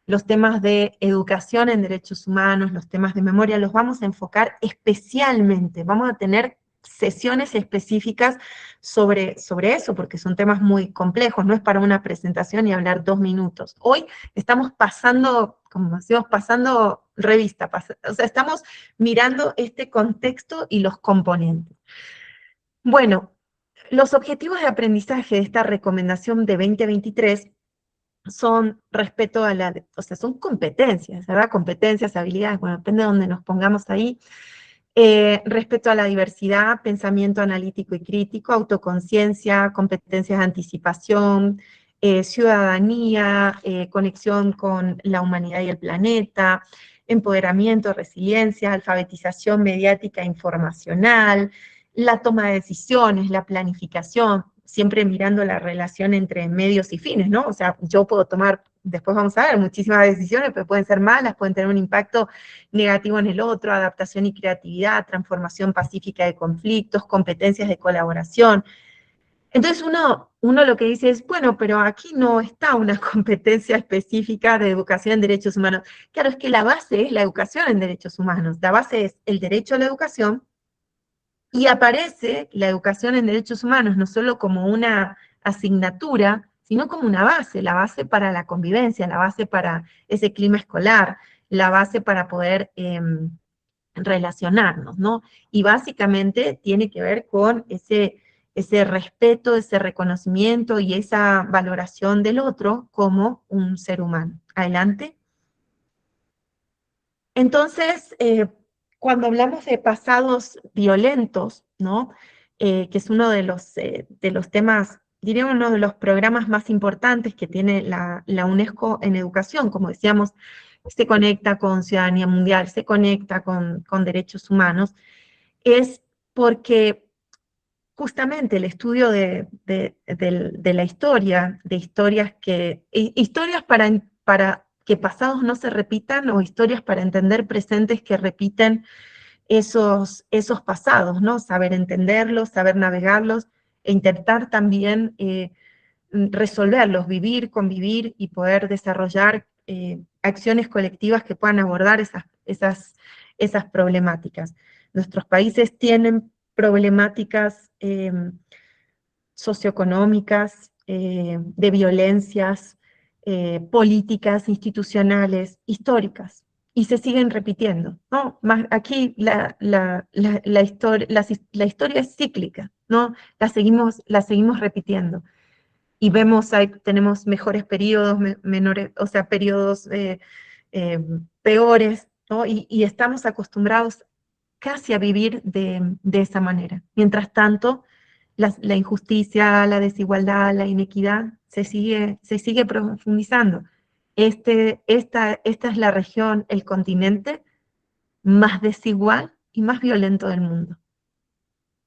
los temas de educación en derechos humanos, los temas de memoria, los vamos a enfocar especialmente. Vamos a tener sesiones específicas sobre eso, porque son temas muy complejos, no es para una presentación y hablar 2 minutos. Hoy estamos pasando, como decimos, pasando revista, o sea, estamos mirando este contexto y los componentes. Bueno, los objetivos de aprendizaje de esta recomendación de 2023 son respeto a o sea, son competencias, ¿verdad? Competencias, habilidades, bueno, depende de dónde nos pongamos ahí. Respeto a la diversidad, pensamiento analítico y crítico, autoconciencia, competencias de anticipación, ciudadanía, conexión con la humanidad y el planeta, empoderamiento, resiliencia, alfabetización mediática e informacional, la toma de decisiones, la planificación, siempre mirando la relación entre medios y fines, ¿no? O sea, yo puedo tomar, después vamos a ver, muchísimas decisiones, pero pueden ser malas, pueden tener un impacto negativo en el otro, adaptación y creatividad, transformación pacífica de conflictos, competencias de colaboración. Entonces uno lo que dice es, bueno, pero aquí no está una competencia específica de educación en derechos humanos. Claro, es que la base es la educación en derechos humanos, la base es el derecho a la educación, y aparece la educación en derechos humanos no solo como una asignatura, sino como una base, la base para la convivencia, la base para ese clima escolar, la base para poder relacionarnos, ¿no? Y básicamente tiene que ver con ese respeto, ese reconocimiento y esa valoración del otro como un ser humano. Adelante. Entonces, cuando hablamos de pasados violentos, ¿no? Que es uno de los temas, diría uno de los programas más importantes que tiene la UNESCO en educación, como decíamos, se conecta con Ciudadanía Mundial, se conecta con derechos humanos, es porque justamente el estudio de la historia, de historias para que pasados no se repitan, o historias para entender presentes que repiten esos pasados, ¿no? Saber entenderlos, saber navegarlos, e intentar también resolverlos, vivir, convivir y poder desarrollar acciones colectivas que puedan abordar esas problemáticas. Nuestros países tienen problemáticas socioeconómicas, de violencias, políticas, institucionales, históricas, y se siguen repitiendo, ¿no? Aquí la historia es cíclica, ¿no? La seguimos repitiendo. Y vemos, tenemos mejores periodos, menores, o sea, periodos peores, ¿no? Y estamos acostumbrados casi a vivir de esa manera. Mientras tanto, la injusticia, la desigualdad, la inequidad se sigue profundizando. Esta es la región, el continente más desigual y más violento del mundo.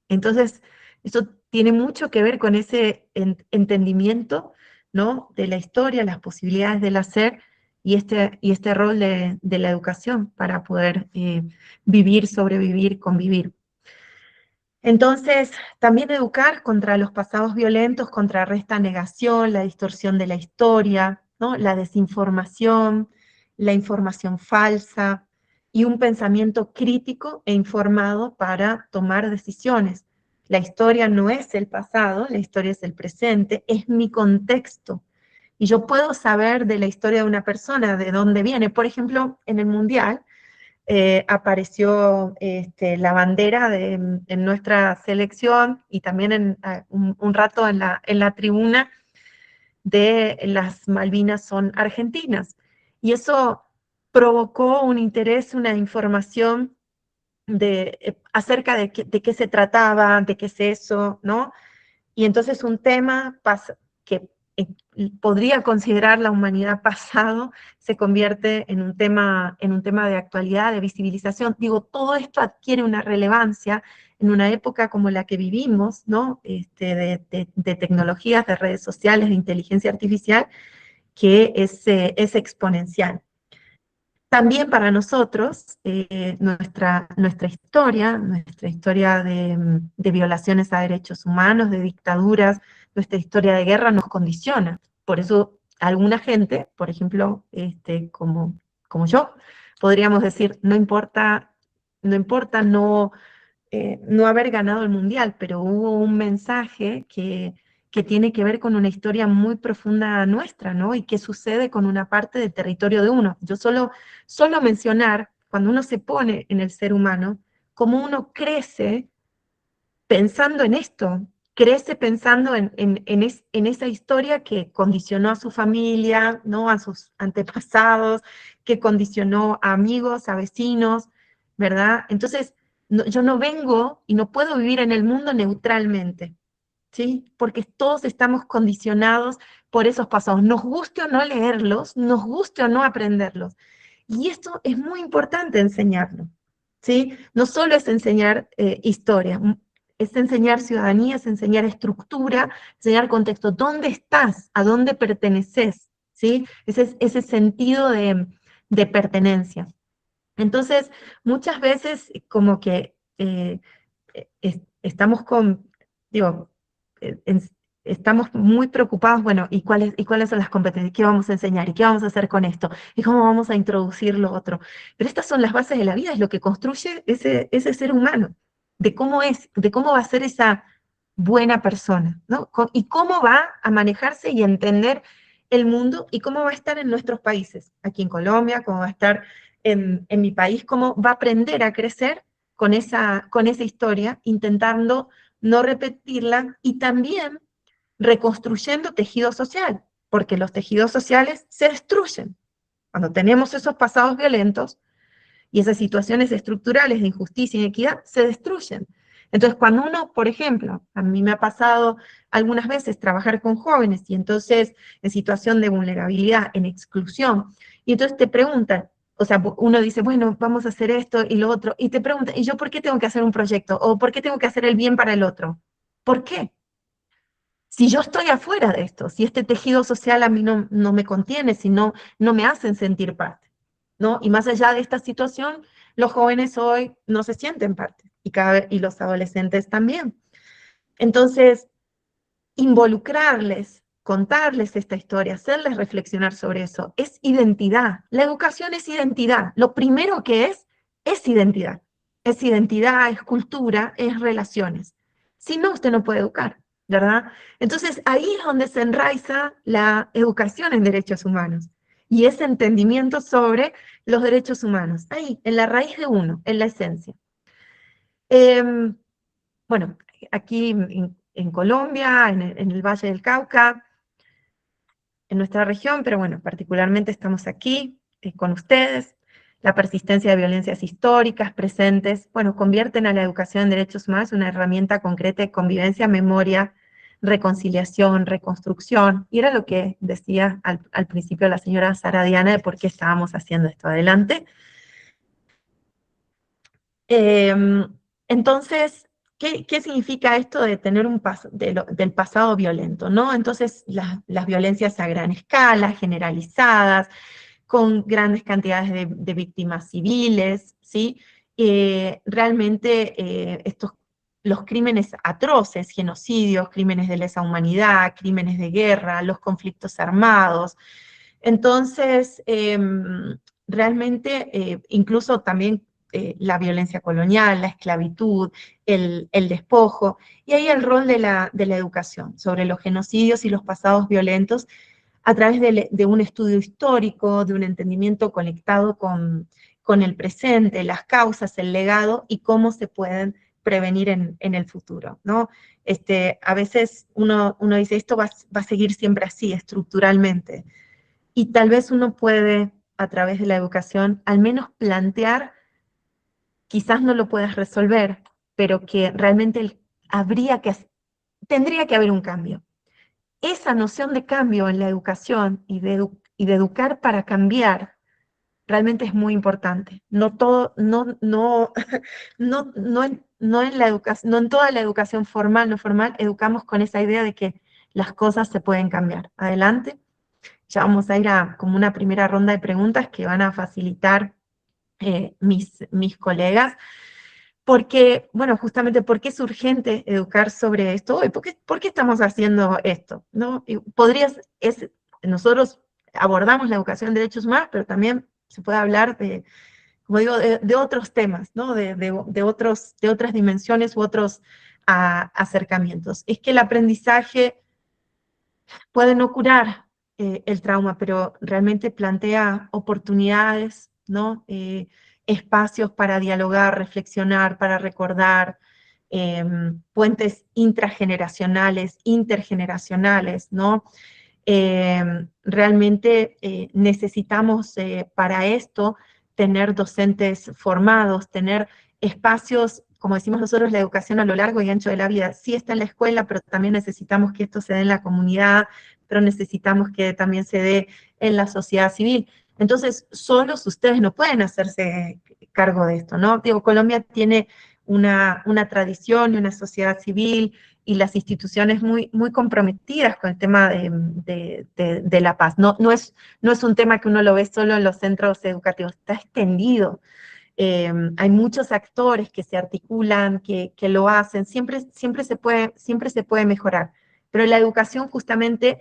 Entonces, eso tiene mucho que ver con ese entendimiento, ¿no?, de la historia, las posibilidades del hacer y este rol de la educación para poder vivir, sobrevivir, convivir. Entonces, también educar contra los pasados violentos contrarresta negación, la distorsión de la historia, ¿no?, la desinformación, la información falsa y un pensamiento crítico e informado para tomar decisiones. La historia no es el pasado, la historia es el presente, es mi contexto. Y yo puedo saber de la historia de una persona, de dónde viene. Por ejemplo, en el Mundial, apareció la bandera en nuestra selección y también un rato en la tribuna de las Malvinas son argentinas. Y eso provocó un interés, una información acerca de qué se trataba, de qué es eso, ¿no? Y entonces un tema que podría considerar la humanidad pasado, se convierte en un tema de actualidad, de visibilización. Digo, todo esto adquiere una relevancia en una época como la que vivimos, ¿no? De tecnologías, de redes sociales, de inteligencia artificial, que es exponencial. También para nosotros, nuestra historia de violaciones a derechos humanos, de dictaduras, nuestra historia de guerra nos condiciona. Por eso alguna gente, por ejemplo, como yo, podríamos decir, no importa no haber ganado el Mundial, pero hubo un mensaje que tiene que ver con una historia muy profunda nuestra, ¿no? Y que sucede con una parte del territorio de uno. Yo solo mencionar, cuando uno se pone en el ser humano, cómo uno crece pensando en esto, crece pensando en esa historia que condicionó a su familia, ¿no?, a sus antepasados, que condicionó a amigos, a vecinos, ¿verdad? Entonces, yo no vengo y no puedo vivir en el mundo neutralmente, ¿sí? Porque todos estamos condicionados por esos pasados, nos guste o no leerlos, nos guste o no aprenderlos. Y esto es muy importante enseñarlo, ¿sí? No solo es enseñar historia, es enseñar ciudadanía, es enseñar estructura, enseñar contexto. ¿Dónde estás? ¿A dónde perteneces? ¿Sí? Ese sentido de pertenencia. Entonces, muchas veces como que estamos estamos muy preocupados, bueno, ¿y cuáles son las competencias? ¿Qué vamos a enseñar? ¿Y qué vamos a hacer con esto? ¿Y cómo vamos a introducir lo otro? Pero estas son las bases de la vida, es lo que construye ese ser humano, de cómo va a ser esa buena persona, ¿no? Y cómo va a manejarse y entender el mundo y cómo va a estar en nuestros países, aquí en Colombia, cómo va a estar en mi país, cómo va a aprender a crecer con esa historia, intentando no repetirla y también reconstruyendo tejido social, porque los tejidos sociales se destruyen. Cuando tenemos esos pasados violentos y esas situaciones estructurales de injusticia y inequidad, se destruyen. Entonces, cuando uno, por ejemplo, a mí me ha pasado algunas veces trabajar con jóvenes y entonces en situación de vulnerabilidad, en exclusión, y entonces te preguntan, o sea, uno dice, bueno, vamos a hacer esto y lo otro, y te preguntan, ¿y yo por qué tengo que hacer un proyecto? ¿O por qué tengo que hacer el bien para el otro? ¿Por qué? Si yo estoy afuera de esto, si este tejido social a mí no me contiene, si no me hacen sentir parte, ¿no? Y más allá de esta situación, los jóvenes hoy no se sienten parte, y los adolescentes también. Entonces, involucrarles, contarles esta historia, hacerles reflexionar sobre eso, es identidad. La educación es identidad. Lo primero que es identidad. es identidad, es cultura, es relaciones. Si no, usted no puede educar, ¿verdad? Entonces, ahí es donde se enraiza la educación en derechos humanos y ese entendimiento sobre los derechos humanos, ahí, en la raíz de uno, en la esencia. Bueno, aquí en Colombia, en el Valle del Cauca, en nuestra región, pero bueno, particularmente estamos aquí con ustedes. La persistencia de violencias históricas presentes, bueno, convierten a la educación en derechos humanos una herramienta concreta de convivencia, memoria, reconciliación, reconstrucción. Y era lo que decía al principio la señora Sara Diana de por qué estábamos haciendo esto. Adelante. Entonces, ¿qué significa esto de tener un del pasado violento, ¿no? Entonces, las violencias a gran escala, generalizadas, con grandes cantidades de víctimas civiles, ¿sí? Realmente los crímenes atroces, genocidios, crímenes de lesa humanidad, crímenes de guerra, los conflictos armados. Entonces, realmente, incluso también la violencia colonial, la esclavitud, el despojo, y ahí el rol de la educación sobre los genocidios y los pasados violentos a través de un estudio histórico, de un entendimiento conectado con el presente, las causas, el legado y cómo se pueden prevenir en el futuro, ¿no? A veces uno dice, esto va a seguir siempre así, estructuralmente, y tal vez uno puede, a través de la educación, al menos plantear, quizás no lo puedas resolver, pero que realmente tendría que haber un cambio. Esa noción de cambio en la educación y de educar para cambiar realmente es muy importante. No en toda la educación formal, no formal, educamos con esa idea de que las cosas se pueden cambiar. Adelante. Ya vamos a ir a como una primera ronda de preguntas que van a facilitar mis colegas. Porque, bueno, justamente, ¿por qué es urgente educar sobre esto hoy? ¿Por qué estamos haciendo esto? ¿No? Nosotros abordamos la educación en derechos humanos, pero también se puede hablar de, como digo, de otros temas, ¿no? De otras dimensiones u otros acercamientos. Es que el aprendizaje puede no curar el trauma, pero realmente plantea oportunidades, ¿no? Espacios para dialogar, reflexionar, para recordar, puentes intrageneracionales, intergeneracionales, ¿no? Realmente necesitamos para esto tener docentes formados, tener espacios, como decimos nosotros, la educación a lo largo y ancho de la vida. Sí está en la escuela, pero también necesitamos que esto se dé en la comunidad, pero necesitamos que también se dé en la sociedad civil. Entonces, solos ustedes no pueden hacerse cargo de esto, ¿no? Digo, Colombia tiene una tradición y una sociedad civil y las instituciones muy comprometidas con el tema de la paz. No es un tema que uno lo ve solo en los centros educativos, está extendido. Hay muchos actores que se articulan, que lo hacen, siempre se puede mejorar, pero la educación justamente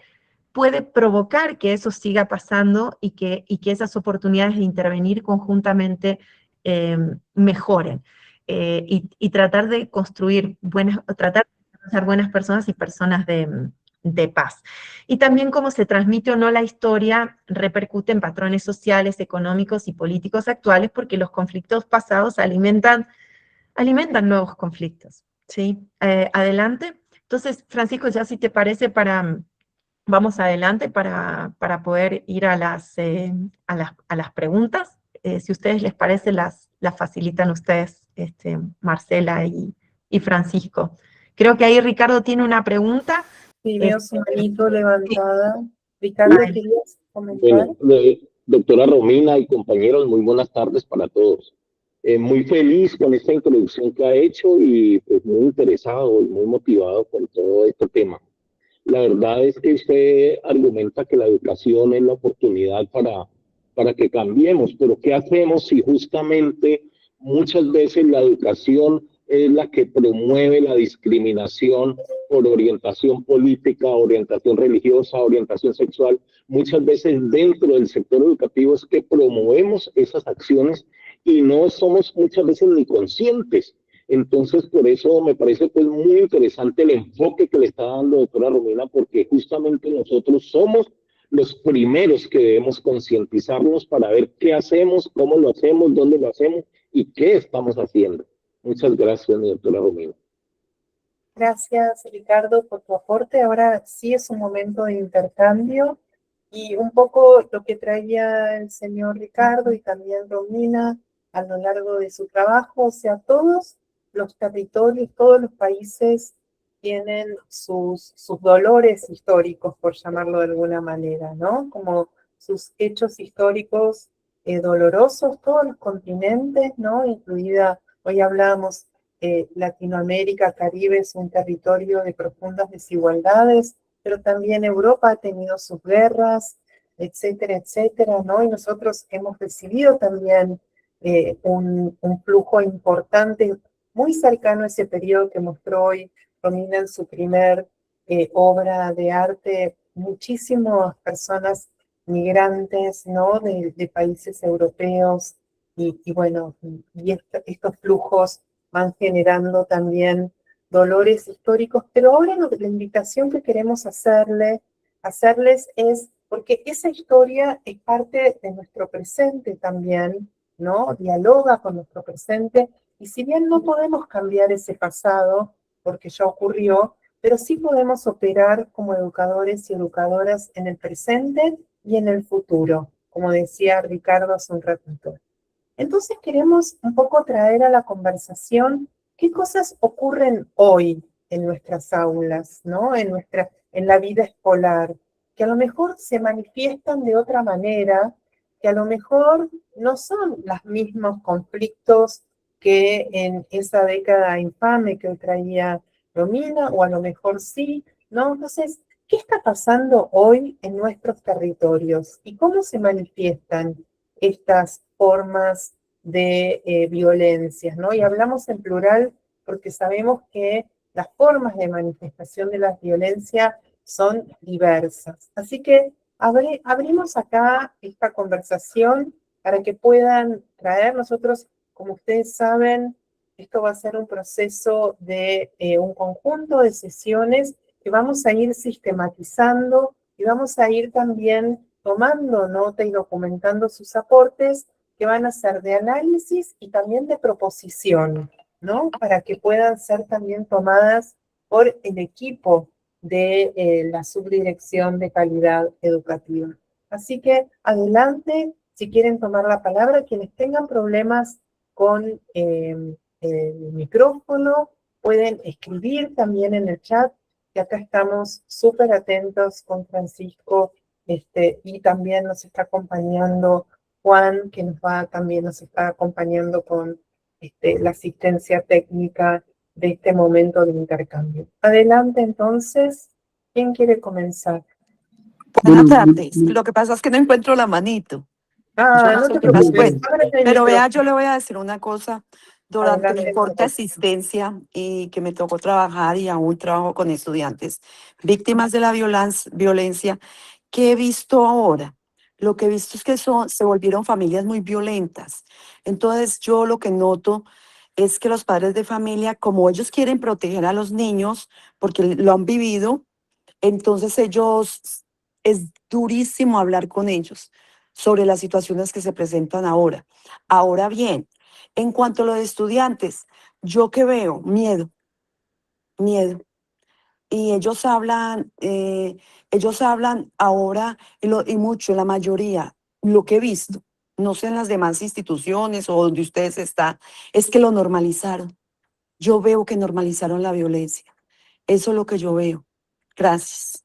puede provocar que eso siga pasando y que esas oportunidades de intervenir conjuntamente mejoren y tratar de construir tratar de ser buenas personas y personas de paz. Y también cómo se transmite o no la historia repercute en patrones sociales, económicos y políticos actuales, porque los conflictos pasados alimentan nuevos conflictos, ¿sí? Adelante. Entonces, Francisco, ya si te parece, vamos adelante para poder ir a las preguntas. Si a ustedes les parece, las facilitan ustedes, Marcela y Francisco. Creo que ahí Ricardo tiene una pregunta. Sí, veo su manito levantada. Ricardo, ¿querías comentar? Bueno, doctora Romina y compañeros, muy buenas tardes para todos. Muy feliz con esta introducción que ha hecho y pues muy interesado y muy motivado con todo este tema. La verdad es que usted argumenta que la educación es la oportunidad para que cambiemos, pero ¿qué hacemos si justamente muchas veces la educación es la que promueve la discriminación por orientación política, orientación religiosa, orientación sexual? Muchas veces dentro del sector educativo es que promovemos esas acciones y no somos muchas veces ni conscientes. Entonces, por eso me parece pues muy interesante el enfoque que le está dando doctora Romina, porque justamente nosotros somos los primeros que debemos concientizarnos para ver qué hacemos, cómo lo hacemos, dónde lo hacemos y qué estamos haciendo. Muchas gracias, mi doctora Romina. Gracias, Ricardo, por tu aporte. Ahora sí es un momento de intercambio y un poco lo que traía el señor Ricardo y también Romina a lo largo de su trabajo. O sea, todos los territorios, todos los países tienen sus dolores históricos, por llamarlo de alguna manera, ¿no? Como sus hechos históricos dolorosos, todos los continentes, ¿no? Incluida, hoy hablábamos, Latinoamérica, Caribe es un territorio de profundas desigualdades, pero también Europa ha tenido sus guerras, etcétera, etcétera, ¿no? Y nosotros hemos recibido también un flujo importante, muy cercano a ese periodo que mostró hoy Romina en su primer obra de arte, muchísimas personas migrantes, ¿no? De países europeos, y bueno, y estos flujos van generando también dolores históricos, pero ahora la invitación que queremos hacerles es, porque esa historia es parte de nuestro presente también, ¿no? Dialoga con nuestro presente, y si bien no podemos cambiar ese pasado, porque ya ocurrió, pero sí podemos operar como educadores y educadoras en el presente y en el futuro, como decía Ricardo hace un ratito. Entonces queremos un poco traer a la conversación qué cosas ocurren hoy en nuestras aulas, ¿no? En la vida escolar, que a lo mejor se manifiestan de otra manera, que a lo mejor no son los mismos conflictos que en esa década infame que traía Romina, o a lo mejor sí, ¿no? Entonces, ¿qué está pasando hoy en nuestros territorios y cómo se manifiestan estas formas de violencias, ¿no? Y hablamos en plural porque sabemos que las formas de manifestación de la violencia son diversas. Así que abrimos acá esta conversación para que puedan traer. Nosotros, como ustedes saben, esto va a ser un proceso de un conjunto de sesiones que vamos a ir sistematizando y vamos a ir también tomando nota y documentando sus aportes, que van a ser de análisis y también de proposición, ¿no? Para que puedan ser también tomadas por el equipo de la Subdirección de Calidad Educativa. Así que adelante, si quieren tomar la palabra, quienes tengan problemas con el micrófono, pueden escribir también en el chat, que acá estamos súper atentos con Francisco, y también nos está acompañando Juan, que también nos está acompañando con la asistencia técnica de este momento de intercambio. Adelante, entonces, ¿quién quiere comenzar? Buenas tardes. Lo que pasa es que no encuentro la manito. No te preocupes. Pero vea, yo le voy a decir una cosa. Durante mi corta asistencia y que me tocó trabajar y aún trabajo con estudiantes víctimas de la violencia, ¿qué he visto ahora? Lo que he visto es que se volvieron familias muy violentas. Entonces yo lo que noto es que los padres de familia, como ellos quieren proteger a los niños porque lo han vivido, entonces es durísimo hablar con ellos sobre las situaciones que se presentan ahora. Ahora bien, en cuanto a lo de estudiantes, ¿yo qué veo? Miedo. Y ellos hablan ahora, y mucho, la mayoría, lo que he visto, no sé en las demás instituciones o donde ustedes están, es que lo normalizaron. Yo veo que normalizaron la violencia. Eso es lo que yo veo. Gracias.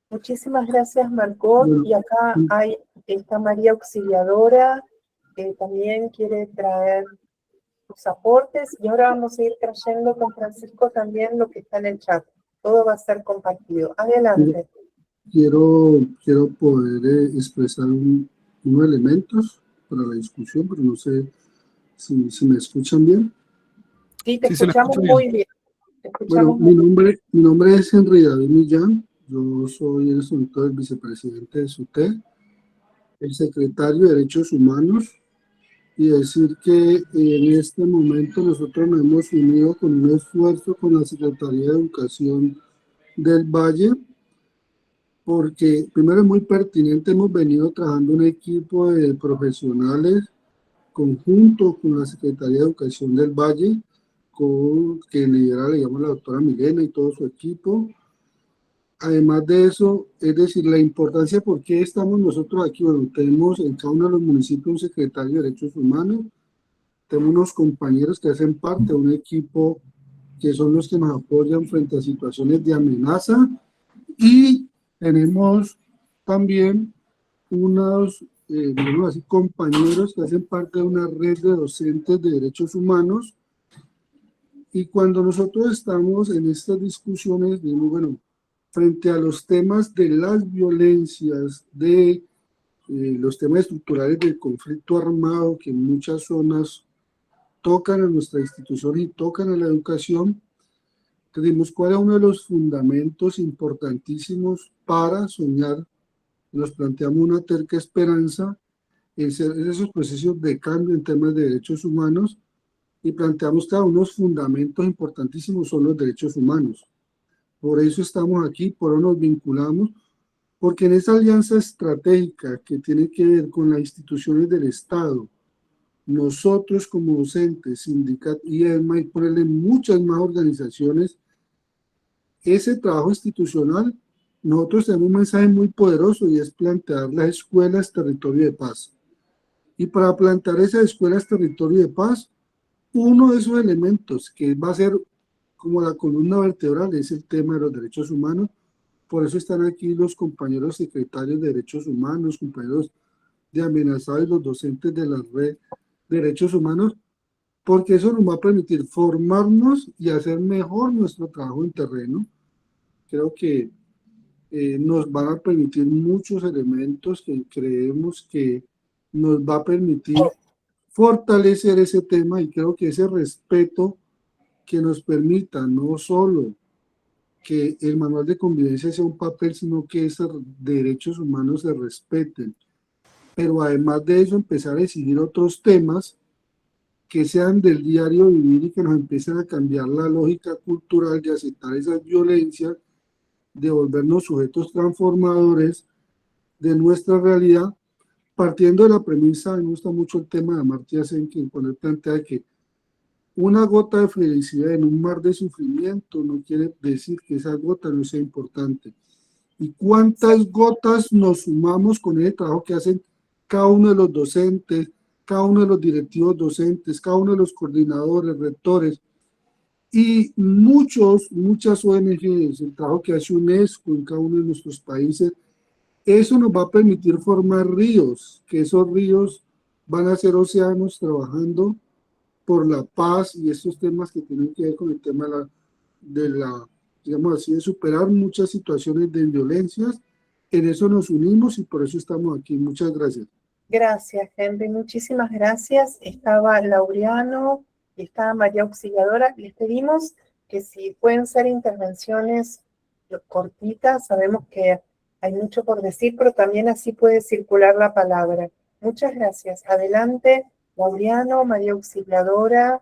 Muchísimas gracias, Margot. Y acá hay esta María Auxiliadora, que también quiere traer sus aportes, y ahora vamos a ir trayendo con Francisco también lo que está en el chat. Todo va a ser compartido. Adelante. Quiero poder expresar unos elementos para la discusión, pero no sé si me escuchan bien. Sí, te escuchamos muy bien. Bueno, mi nombre es Henry David Millán. Yo soy en este momento el vicepresidente de SUTE, el secretario de Derechos Humanos y decir que en este momento nosotros nos hemos unido con un esfuerzo con la Secretaría de Educación del Valle, porque primero es muy pertinente, hemos venido trabajando un equipo de profesionales conjunto con la Secretaría de Educación del Valle, que lidera, digamos, la doctora Milena y todo su equipo. Además de eso, es decir, la importancia, ¿por qué estamos nosotros aquí? Bueno, tenemos en cada uno de los municipios un secretario de Derechos Humanos, tenemos unos compañeros que hacen parte de un equipo que son los que nos apoyan frente a situaciones de amenaza, y tenemos también unos digamos así, compañeros que hacen parte de una red de docentes de derechos humanos. Y cuando nosotros estamos en estas discusiones, digamos, bueno, frente a los temas de las violencias, de los temas estructurales del conflicto armado que en muchas zonas tocan a nuestra institución y tocan a la educación, tenemos cuál es uno de los fundamentos importantísimos para soñar. Nos planteamos una terca esperanza en esos procesos de cambio en temas de derechos humanos, y planteamos cada unos fundamentos importantísimos son los derechos humanos. Por eso estamos aquí, por eso nos vinculamos, porque en esa alianza estratégica que tiene que ver con las instituciones del Estado, nosotros como docentes, sindicatos y además ponerle muchas más organizaciones, ese trabajo institucional, nosotros tenemos un mensaje muy poderoso y es plantear las escuelas territorio de paz. Y para plantear esas escuelas territorio de paz, uno de esos elementos que va a ser como la columna vertebral es el tema de los derechos humanos. Por eso están aquí los compañeros secretarios de derechos humanos, compañeros de amenazados, los docentes de la red de derechos humanos, porque eso nos va a permitir formarnos y hacer mejor nuestro trabajo en terreno. Creo que nos van a permitir muchos elementos que creemos que nos va a permitir fortalecer ese tema, y creo que ese respeto que nos permita no solo que el manual de convivencia sea un papel, sino que esos derechos humanos se respeten. Pero además de eso, empezar a exigir otros temas que sean del diario vivir y que nos empiecen a cambiar la lógica cultural de aceptar esas violencias, de volvernos sujetos transformadores de nuestra realidad, partiendo de la premisa, me gusta mucho el tema de Amartya Sen, que cuando él plantea que una gota de felicidad en un mar de sufrimiento no quiere decir que esa gota no sea importante. ¿Y cuántas gotas nos sumamos con el trabajo que hacen cada uno de los docentes, cada uno de los directivos docentes, cada uno de los coordinadores, rectores y muchas ONGs, el trabajo que hace UNESCO en cada uno de nuestros países? Eso nos va a permitir formar ríos, que esos ríos van a ser océanos trabajando por la paz y estos temas que tienen que ver con el tema digamos así, de superar muchas situaciones de violencias. En eso nos unimos y por eso estamos aquí. Muchas gracias. Gracias, Henry. Muchísimas gracias. Estaba Laureano y estaba María Auxiliadora. Les pedimos que si pueden ser intervenciones cortitas, sabemos que hay mucho por decir, pero también así puede circular la palabra. Muchas gracias. Adelante, Laureano, María Auxiliadora.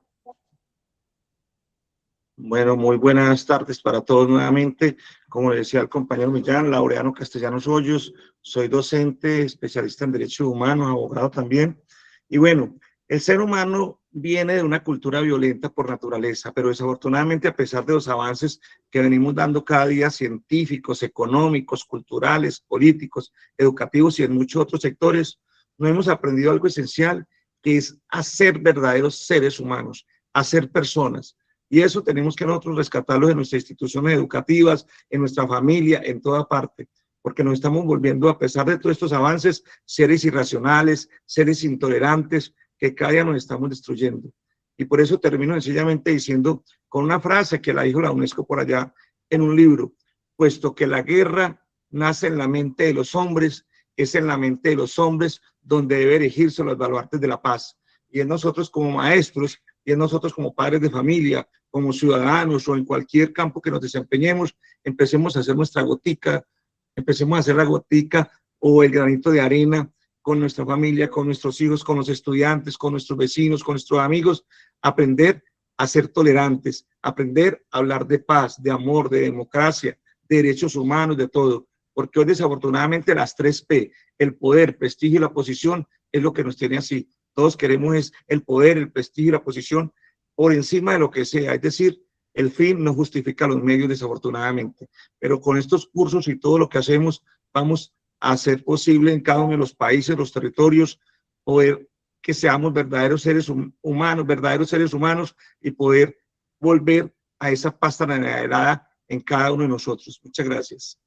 Bueno, muy buenas tardes para todos nuevamente. Como decía el compañero Millán, Laureano Castellanos Hoyos, soy docente, especialista en derechos humanos, abogado también. Y bueno, el ser humano viene de una cultura violenta por naturaleza, pero desafortunadamente, a pesar de los avances que venimos dando cada día, científicos, económicos, culturales, políticos, educativos y en muchos otros sectores, no hemos aprendido algo esencial, que es a ser verdaderos seres humanos, a ser personas. Y eso tenemos que nosotros rescatarlo en nuestras instituciones educativas, en nuestra familia, en toda parte, porque nos estamos volviendo, a pesar de todos estos avances, seres irracionales, seres intolerantes, que cada día nos estamos destruyendo. Y por eso termino sencillamente diciendo con una frase que la dijo la UNESCO por allá en un libro: puesto que la guerra nace en la mente de los hombres, es en la mente de los hombres donde debe erigirse los baluartes de la paz. Y en nosotros como maestros, y en nosotros como padres de familia, como ciudadanos o en cualquier campo que nos desempeñemos, empecemos a hacer nuestra gotica, empecemos a hacer la gotica o el granito de arena con nuestra familia, con nuestros hijos, con los estudiantes, con nuestros vecinos, con nuestros amigos, aprender a ser tolerantes, aprender a hablar de paz, de amor, de democracia, de derechos humanos, de todo. Porque hoy desafortunadamente las 3P, el poder, prestigio y la posición, es lo que nos tiene así. Todos queremos es el poder, el prestigio y la posición por encima de lo que sea. Es decir, el fin no justifica los medios desafortunadamente. Pero con estos cursos y todo lo que hacemos, vamos a hacer posible en cada uno de los países, los territorios, poder que seamos verdaderos seres humanos y poder volver a esa paz tan anhelada en cada uno de nosotros. Muchas gracias.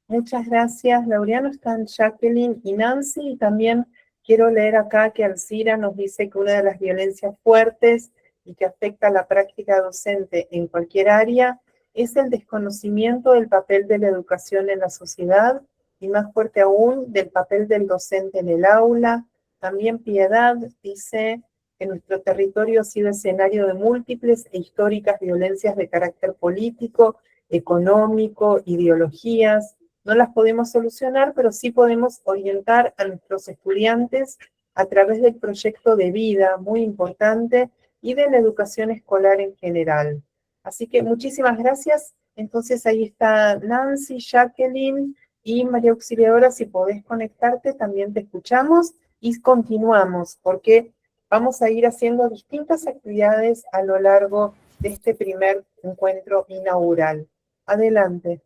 Muchas gracias, Laureano. Están Jacqueline y Nancy, y también quiero leer acá que Alcira nos dice que una de las violencias fuertes y que afecta a la práctica docente en cualquier área es el desconocimiento del papel de la educación en la sociedad y, más fuerte aún, del papel del docente en el aula. También Piedad dice que nuestro territorio ha sido escenario de múltiples e históricas violencias de carácter político, económico, ideologías. No las podemos solucionar, pero sí podemos orientar a nuestros estudiantes a través del proyecto de vida, muy importante, y de la educación escolar en general. Así que muchísimas gracias. Entonces ahí está Nancy, Jacqueline y María Auxiliadora. Si podés conectarte, también te escuchamos y continuamos, porque vamos a ir haciendo distintas actividades a lo largo de este primer encuentro inaugural. Adelante.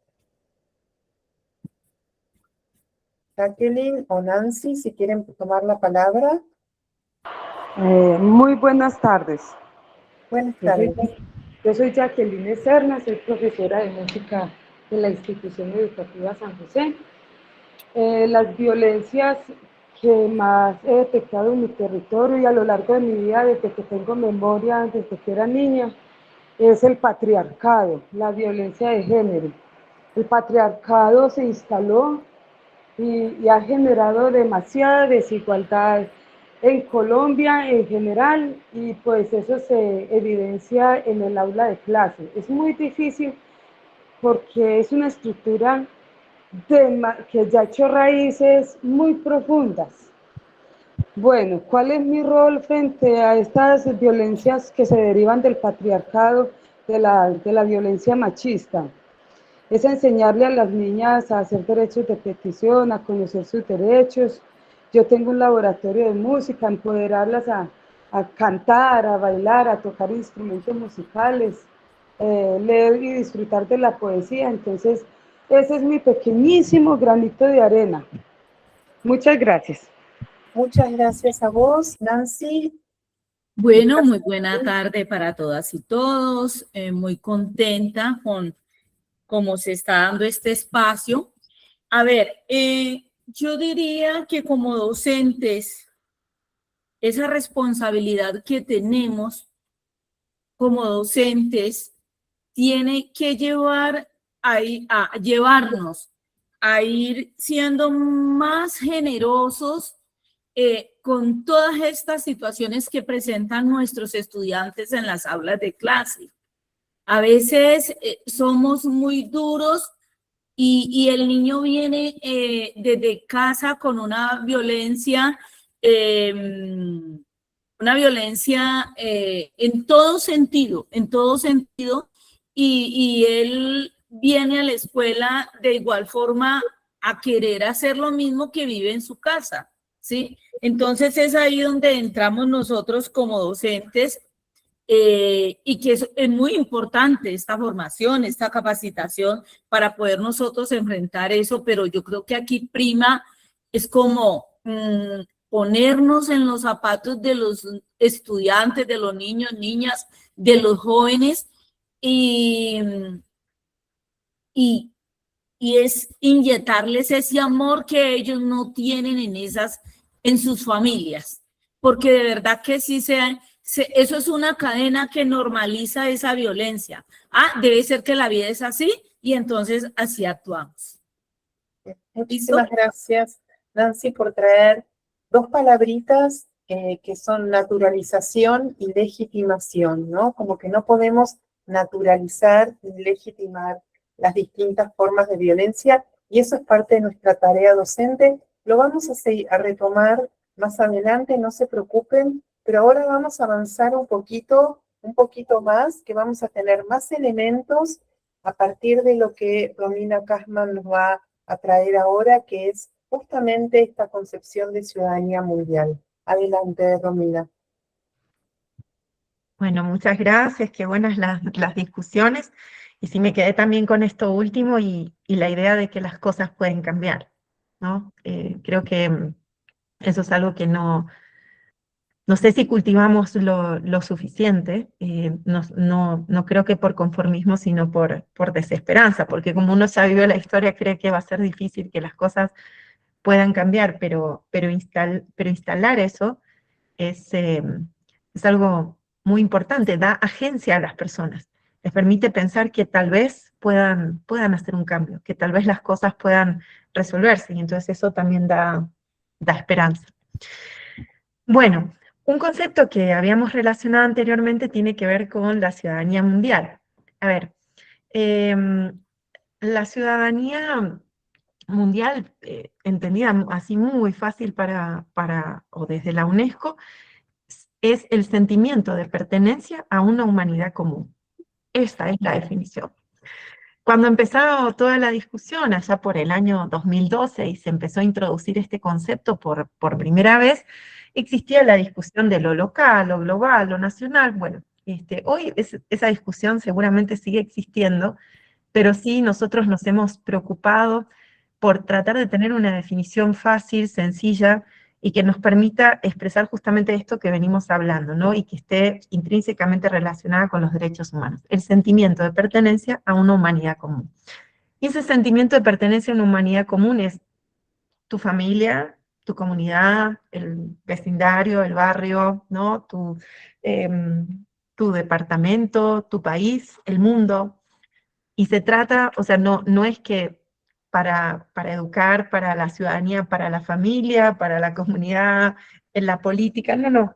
Jacqueline o Nancy, si quieren tomar la palabra. Muy buenas tardes. Buenas tardes. Yo soy Jacqueline Serna, soy profesora de música de la institución educativa San José. Las violencias que más he detectado en mi territorio y a lo largo de mi vida, desde que tengo memoria, desde que era niña, es el patriarcado, la violencia de género. El patriarcado se instaló y ha generado demasiada desigualdad en Colombia en general, y pues eso se evidencia en el aula de clase. Es muy difícil porque es una estructura que ya ha hecho raíces muy profundas. Bueno, ¿cuál es mi rol frente a estas violencias que se derivan del patriarcado, de la violencia machista? Es enseñarle a las niñas a hacer derechos de petición, a conocer sus derechos. Yo tengo un laboratorio de música, empoderarlas a cantar, a bailar, a tocar instrumentos musicales, leer y disfrutar de la poesía. Entonces, ese es mi pequeñísimo granito de arena. Muchas gracias. Muchas gracias a vos, Nancy. Bueno, muy buena tarde para todas y todos. Muy contenta con cómo se está dando este espacio. A ver, yo diría que como docentes, esa responsabilidad que tenemos como docentes tiene que llevarnos a ir siendo más generosos con todas estas situaciones que presentan nuestros estudiantes en las aulas de clase. A veces somos muy duros y el niño viene desde casa con una violencia en todo sentido, y él viene a la escuela de igual forma a querer hacer lo mismo que vive en su casa, ¿sí? Entonces es ahí donde entramos nosotros como docentes, y que es muy importante esta formación, esta capacitación para poder nosotros enfrentar eso, pero yo creo que aquí prima es como ponernos en los zapatos de los estudiantes, de los niños, niñas, de los jóvenes, y es inyectarles ese amor que ellos no tienen en sus familias, porque de verdad que sí eso es una cadena que normaliza esa violencia. Debe ser que la vida es así y entonces así actuamos. Muchísimas gracias, Nancy, por traer dos palabritas que son naturalización y legitimación, ¿no? Como que no podemos naturalizar y legitimar las distintas formas de violencia, y eso es parte de nuestra tarea docente. Lo vamos a retomar más adelante, no se preocupen, pero ahora vamos a avanzar un poquito más, que vamos a tener más elementos a partir de lo que Romina Cashman nos va a traer ahora, que es justamente esta concepción de ciudadanía mundial. Adelante, Romina. Bueno, muchas gracias, qué buenas las discusiones. Y sí me quedé también con esto último y la idea de que las cosas pueden cambiar, ¿no? Creo que eso es algo que no sé si cultivamos lo suficiente, no creo que por conformismo, sino por desesperanza, porque como uno ya vivió la historia, cree que va a ser difícil que las cosas puedan cambiar, pero instalar eso es algo muy importante, da agencia a las personas, les permite pensar que tal vez puedan hacer un cambio, que tal vez las cosas puedan resolverse, y entonces eso también da esperanza. Bueno, un concepto que habíamos relacionado anteriormente tiene que ver con la ciudadanía mundial. A ver, la ciudadanía mundial, entendida así muy fácil o desde la UNESCO, es el sentimiento de pertenencia a una humanidad común. Esta es la definición. Cuando empezó toda la discusión, allá por el año 2012, y se empezó a introducir este concepto por primera vez, existía la discusión de lo local, lo global, lo nacional. Bueno, hoy esa discusión seguramente sigue existiendo, pero sí nosotros nos hemos preocupado por tratar de tener una definición fácil, sencilla, y que nos permita expresar justamente esto que venimos hablando, ¿no? Y que esté intrínsecamente relacionada con los derechos humanos. El sentimiento de pertenencia a una humanidad común. Y ese sentimiento de pertenencia a una humanidad común es tu familia, tu comunidad, el vecindario, el barrio, ¿no? Tu departamento, tu país, el mundo. Y se trata, o sea, no es que para educar, para la ciudadanía, para la familia, para la comunidad, en la política, no.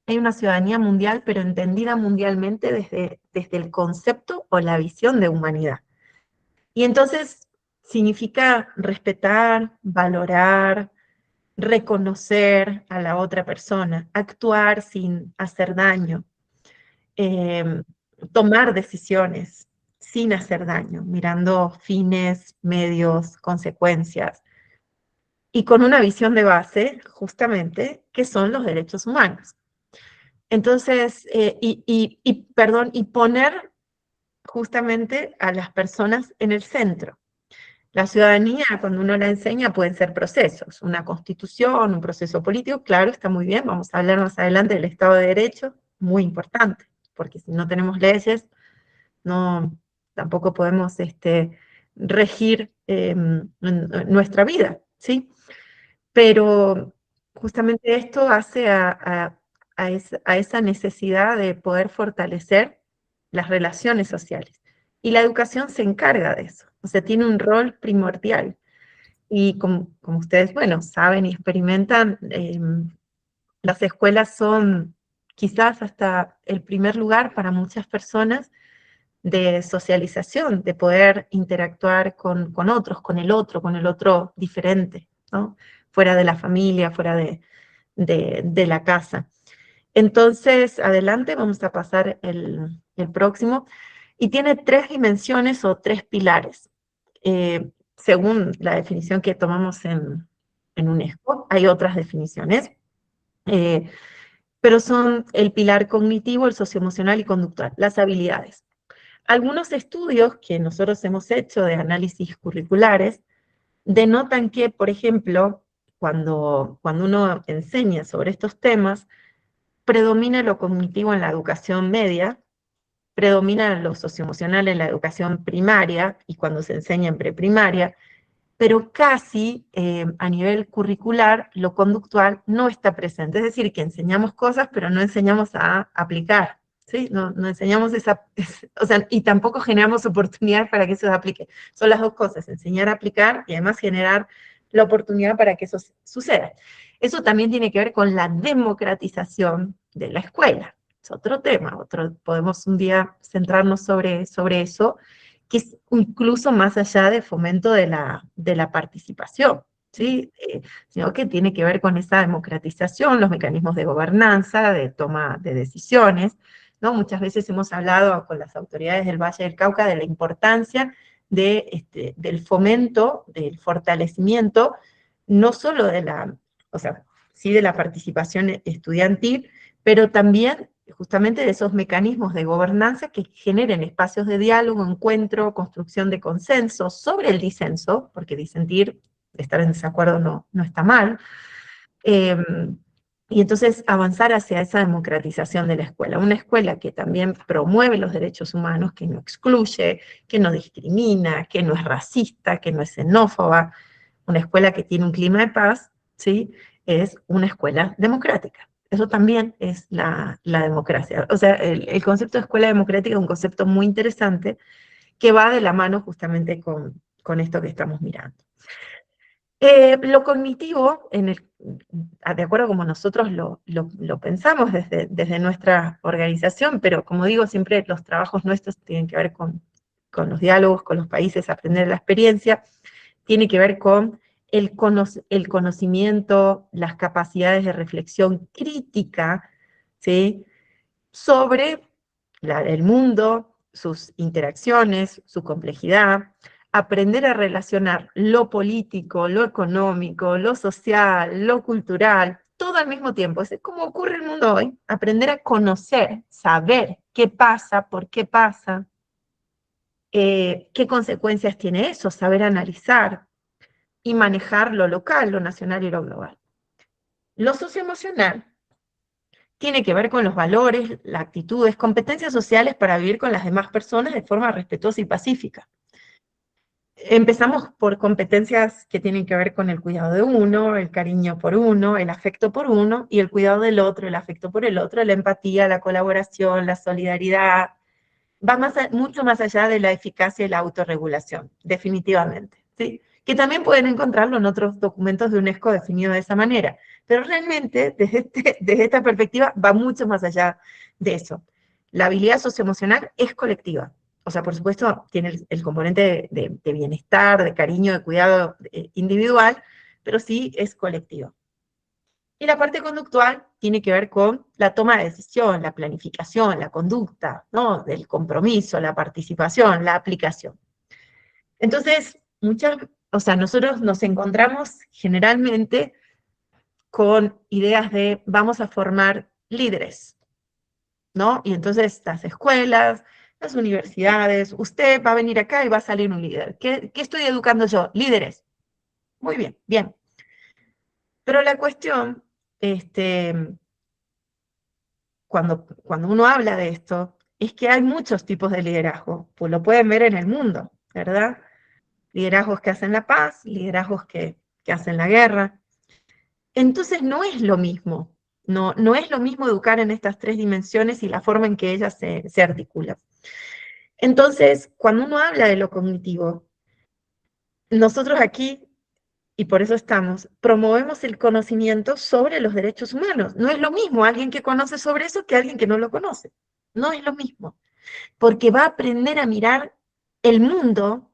Hay una ciudadanía mundial, pero entendida mundialmente desde el concepto o la visión de humanidad. Y entonces significa respetar, valorar, reconocer a la otra persona, actuar sin hacer daño, tomar decisiones sin hacer daño, mirando fines, medios, consecuencias, y con una visión de base, justamente, que son los derechos humanos. Entonces, y poner justamente a las personas en el centro. La ciudadanía, cuando uno la enseña, pueden ser procesos, una constitución, un proceso político, claro, está muy bien, vamos a hablar más adelante del Estado de Derecho, muy importante, porque si no tenemos leyes, tampoco podemos regir nuestra vida, ¿sí? Pero justamente esto hace a esa necesidad de poder fortalecer las relaciones sociales. Y la educación se encarga de eso, o sea, tiene un rol primordial. Y como ustedes, bueno, saben y experimentan, las escuelas son quizás hasta el primer lugar para muchas personas de socialización, de poder interactuar con otros, con el otro diferente, ¿no? Fuera de la familia, fuera de la casa. Entonces, adelante, vamos a pasar el próximo. Y tiene 3 dimensiones o 3 pilares, según la definición que tomamos en UNESCO. Hay otras definiciones, pero son el pilar cognitivo, el socioemocional y conductual, las habilidades. Algunos estudios que nosotros hemos hecho de análisis curriculares denotan que, por ejemplo, cuando uno enseña sobre estos temas, predomina lo cognitivo en la educación media, predomina lo socioemocional en la educación primaria y cuando se enseña en preprimaria, pero casi a nivel curricular lo conductual no está presente. Es decir, que enseñamos cosas, pero no enseñamos a aplicar, ¿sí? No enseñamos o sea, y tampoco generamos oportunidades para que eso se aplique. Son las dos cosas, enseñar a aplicar y además generar la oportunidad para que eso suceda. Eso también tiene que ver con la democratización de la escuela. Es otro tema, podemos un día centrarnos sobre eso, que es incluso más allá de fomento de la participación, ¿sí? Sino que tiene que ver con esa democratización, los mecanismos de gobernanza, de toma de decisiones, ¿no? Muchas veces hemos hablado con las autoridades del Valle del Cauca de la importancia del fomento, del fortalecimiento, no solo de la, o sea, sí de la participación estudiantil, pero también justamente de esos mecanismos de gobernanza que generen espacios de diálogo, encuentro, construcción de consensos sobre el disenso, porque disentir, estar en desacuerdo no está mal, y entonces avanzar hacia esa democratización de la escuela. Una escuela que también promueve los derechos humanos, que no excluye, que no discrimina, que no es racista, que no es xenófoba. Una escuela que tiene un clima de paz, ¿sí? Es una escuela democrática. Eso también es la democracia. O sea, el concepto de escuela democrática es un concepto muy interesante que va de la mano justamente con esto que estamos mirando. Lo cognitivo, de acuerdo como nosotros lo pensamos desde nuestra organización, pero como digo, siempre los trabajos nuestros tienen que ver con los diálogos, con los países, aprender la experiencia, tiene que ver con el conocimiento, las capacidades de reflexión crítica, ¿sí? Sobre el mundo, sus interacciones, su complejidad, aprender a relacionar lo político, lo económico, lo social, lo cultural, todo al mismo tiempo. Es como ocurre el mundo hoy, aprender a conocer, saber qué pasa, por qué pasa, qué consecuencias tiene eso, saber analizar y manejar lo local, lo nacional y lo global. Lo socioemocional tiene que ver con los valores, las actitudes, competencias sociales para vivir con las demás personas de forma respetuosa y pacífica. Empezamos por competencias que tienen que ver con el cuidado de uno, el cariño por uno, el afecto por uno, y el cuidado del otro, el afecto por el otro, la empatía, la colaboración, la solidaridad. Va mucho más allá de la eficacia y la autorregulación, definitivamente, ¿sí? Que también pueden encontrarlo en otros documentos de UNESCO definidos de esa manera. Pero realmente, desde esta perspectiva, va mucho más allá de eso. La habilidad socioemocional es colectiva. O sea, por supuesto, tiene el componente de bienestar, de cariño, de cuidado individual, pero sí es colectivo. Y la parte conductual tiene que ver con la toma de decisión, la planificación, la conducta, ¿no? El compromiso, la participación, la aplicación. Entonces, nosotros nos encontramos generalmente con ideas de vamos a formar líderes, ¿no? Y entonces las escuelas, las universidades, usted va a venir acá y va a salir un líder. ¿Qué estoy educando yo? Líderes. Muy bien, bien. Pero la cuestión, cuando uno habla de esto, es que hay muchos tipos de liderazgo, pues lo pueden ver en el mundo, ¿verdad? Liderazgos que hacen la paz, liderazgos que hacen la guerra. Entonces no es lo mismo, no es lo mismo educar en estas tres dimensiones y la forma en que ellas se articulan. Entonces, cuando uno habla de lo cognitivo, nosotros aquí, y por eso estamos, promovemos el conocimiento sobre los derechos humanos. No es lo mismo alguien que conoce sobre eso que alguien que no lo conoce. No es lo mismo, porque va a aprender a mirar el mundo,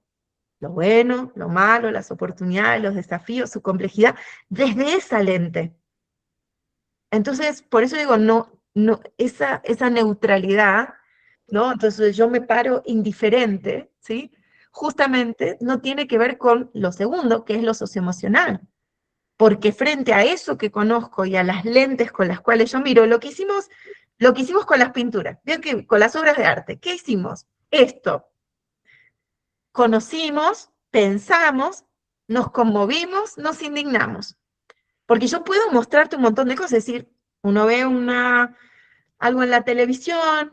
lo bueno, lo malo, las oportunidades, los desafíos, su complejidad, desde esa lente. Entonces, por eso digo, esa neutralidad, ¿no? Entonces yo me paro indiferente, ¿sí? Justamente no tiene que ver con lo segundo, que es lo socioemocional. Porque frente a eso que conozco y a las lentes con las cuales yo miro, lo que hicimos con las pinturas, ¿vieron que con las obras de arte? ¿Qué hicimos? Esto. Conocimos, pensamos, nos conmovimos, nos indignamos. Porque yo puedo mostrarte un montón de cosas, es decir, uno ve algo en la televisión,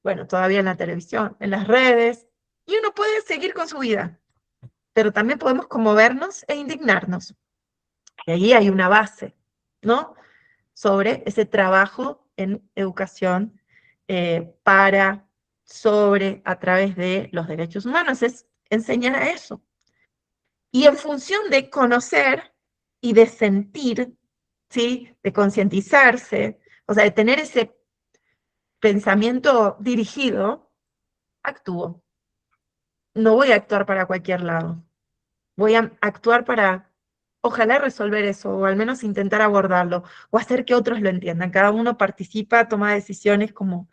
bueno, todavía en la televisión, en las redes, y uno puede seguir con su vida, pero también podemos conmovernos e indignarnos. Y ahí hay una base, ¿no? Sobre ese trabajo en educación a través de los derechos humanos, es enseñar a eso. Y en función de conocer y de sentir, ¿sí? De concientizarse, o sea, de tener ese pensamiento dirigido, actúo. No voy a actuar para cualquier lado. Voy a actuar para ojalá resolver eso, o al menos intentar abordarlo, o hacer que otros lo entiendan. Cada uno participa, toma decisiones como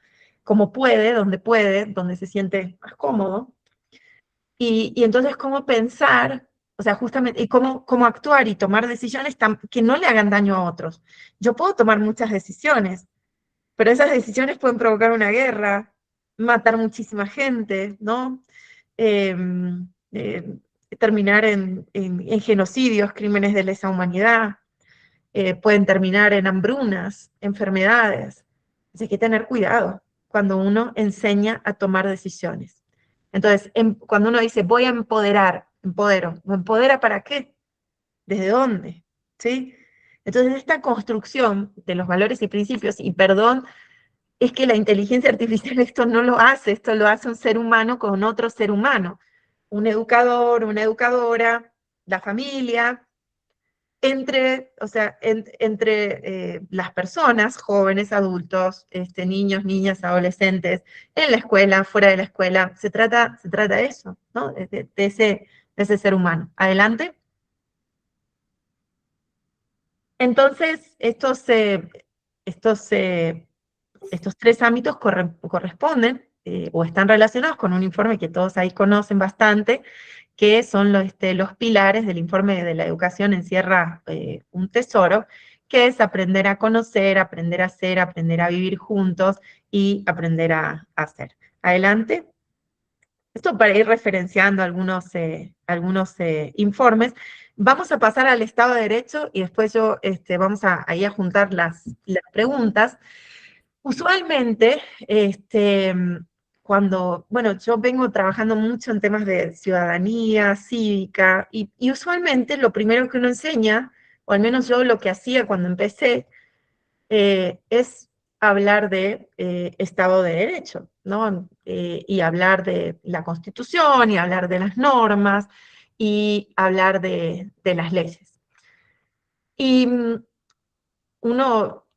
puede, donde se siente más cómodo. Y entonces cómo pensar, o sea, justamente, y cómo actuar y tomar decisiones que no le hagan daño a otros. Yo puedo tomar muchas decisiones, pero esas decisiones pueden provocar una guerra, matar muchísima gente, ¿no? Em, em, terminar en genocidios, crímenes de lesa humanidad, pueden terminar en hambrunas, enfermedades. Así que hay que tener cuidado cuando uno enseña a tomar decisiones. Entonces, cuando uno dice, voy a empodero, ¿empodera para qué? ¿Desde dónde? ¿Sí? Entonces, esta construcción de los valores y principios, y perdón, es que la inteligencia artificial esto no lo hace, esto lo hace un ser humano con otro ser humano, un educador, una educadora, la familia, entre las personas, jóvenes, adultos, niños, niñas, adolescentes, en la escuela, fuera de la escuela, se trata de eso, ¿no? De ese ser humano. Adelante. Entonces, estos tres ámbitos corresponden o están relacionados con un informe que todos ahí conocen bastante, que son los pilares del informe de la educación. Encierra un tesoro, que es aprender a conocer, aprender a ser, aprender a vivir juntos y aprender a hacer. Adelante. Esto para ir referenciando algunos informes. Vamos a pasar al Estado de Derecho y después vamos ahí a juntar las preguntas. Usualmente, bueno, yo vengo trabajando mucho en temas de ciudadanía, cívica, y usualmente lo primero que uno enseña, o al menos yo lo que hacía cuando empecé, es hablar de Estado de Derecho, ¿no? Y hablar de la Constitución, y hablar de las normas, y hablar de las leyes. Y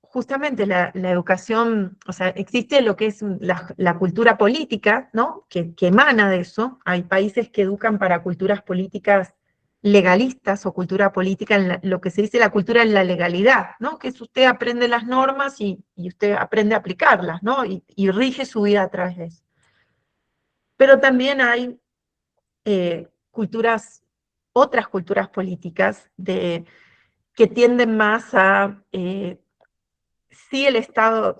justamente la educación, o sea, existe lo que es la cultura política, ¿no? Que emana de eso. Hay países que educan para culturas políticas legalistas o cultura política, lo que se dice la cultura en la legalidad, ¿no? Que es usted aprende las normas y usted aprende a aplicarlas, ¿no? Y rige su vida a través de eso. Pero también hay otras culturas políticas que tienden más a sí el Estado